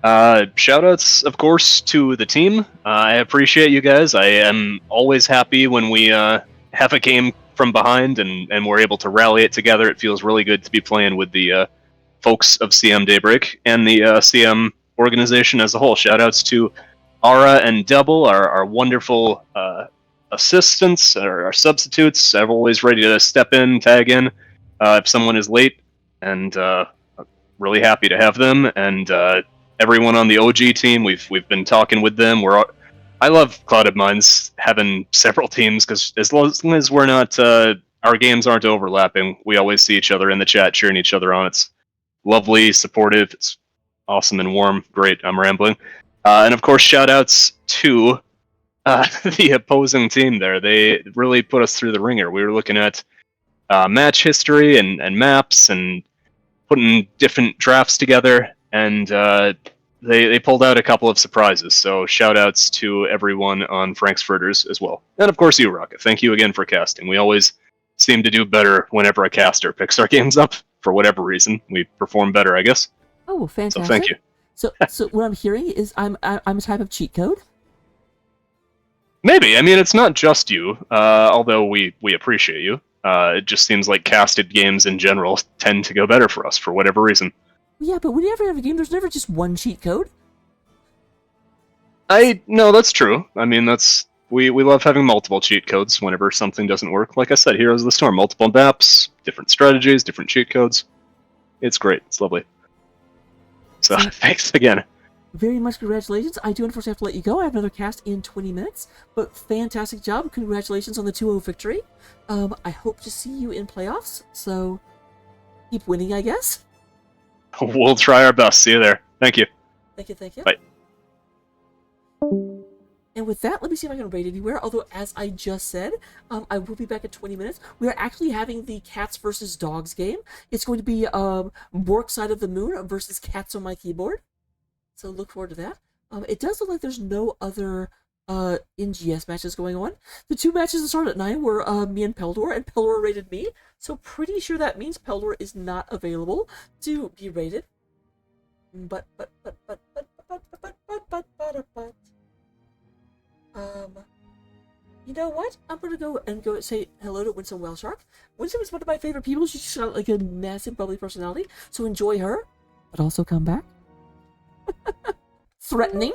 [SPEAKER 8] Shoutouts, of course, to the team. I appreciate you guys. I am always happy when we have a game from behind and we're able to rally it together. It feels really good to be playing with the folks of CM Daybreak and the CM organization as a whole. Shoutouts to Ara and Double, our wonderful assistants, our substitutes. I'm always ready to step in, tag in if someone is late, and really happy to have them. And everyone on the OG team, we've been talking with them. I love Clouded Minds having several teams, because as long as we're not our games aren't overlapping, we always see each other in the chat, cheering each other on. It's lovely, supportive, it's awesome and warm. Great, I'm rambling. And of course, shout outs to the opposing team there. They really put us through the ringer. We were looking at match history and maps and putting different drafts together, and they pulled out a couple of surprises. So shout outs to everyone on Frank's Furters as well. And of course you, Rocket. Thank you again for casting. We always seem to do better whenever a caster picks our games up. For whatever reason, we perform better, I guess.
[SPEAKER 3] Oh, fantastic.
[SPEAKER 8] So thank you.
[SPEAKER 3] So what I'm hearing is I'm a type of cheat code?
[SPEAKER 8] Maybe. I mean, it's not just you, although we appreciate you. It just seems like casted games in general tend to go better for us for whatever reason.
[SPEAKER 3] Yeah, but when you ever have a game, there's never just one cheat code.
[SPEAKER 8] No, that's true. I mean, we love having multiple cheat codes whenever something doesn't work. Like I said, Heroes of the Storm, multiple maps, different strategies, different cheat codes. It's great. It's lovely. So, thanks again.
[SPEAKER 3] Very much congratulations. I do unfortunately have to let you go. I have another cast in 20 minutes, but fantastic job. Congratulations on the 2-0 victory. I hope to see you in playoffs, so keep winning, I guess.
[SPEAKER 8] We'll try our best. See you there. Thank you.
[SPEAKER 3] Thank you.
[SPEAKER 8] Bye.
[SPEAKER 3] And with that, let me see if I can raid anywhere. Although, as I just said, I will be back in 20 minutes. We are actually having the Cats versus Dogs game. It's going to be Bork Side of the Moon versus Cats on my keyboard. So look forward to that. It does look like there's no other NGS matches going on. The two matches that started at 9 were me and Peldor, and Peldor rated me. So pretty sure that means Peldor is not available to be rated. But you know what? I'm gonna go say hello to Winsome Wellshark. Winsome is one of my favorite people. She's got like a massive bubbly personality, so enjoy her, but also come back. Threatening.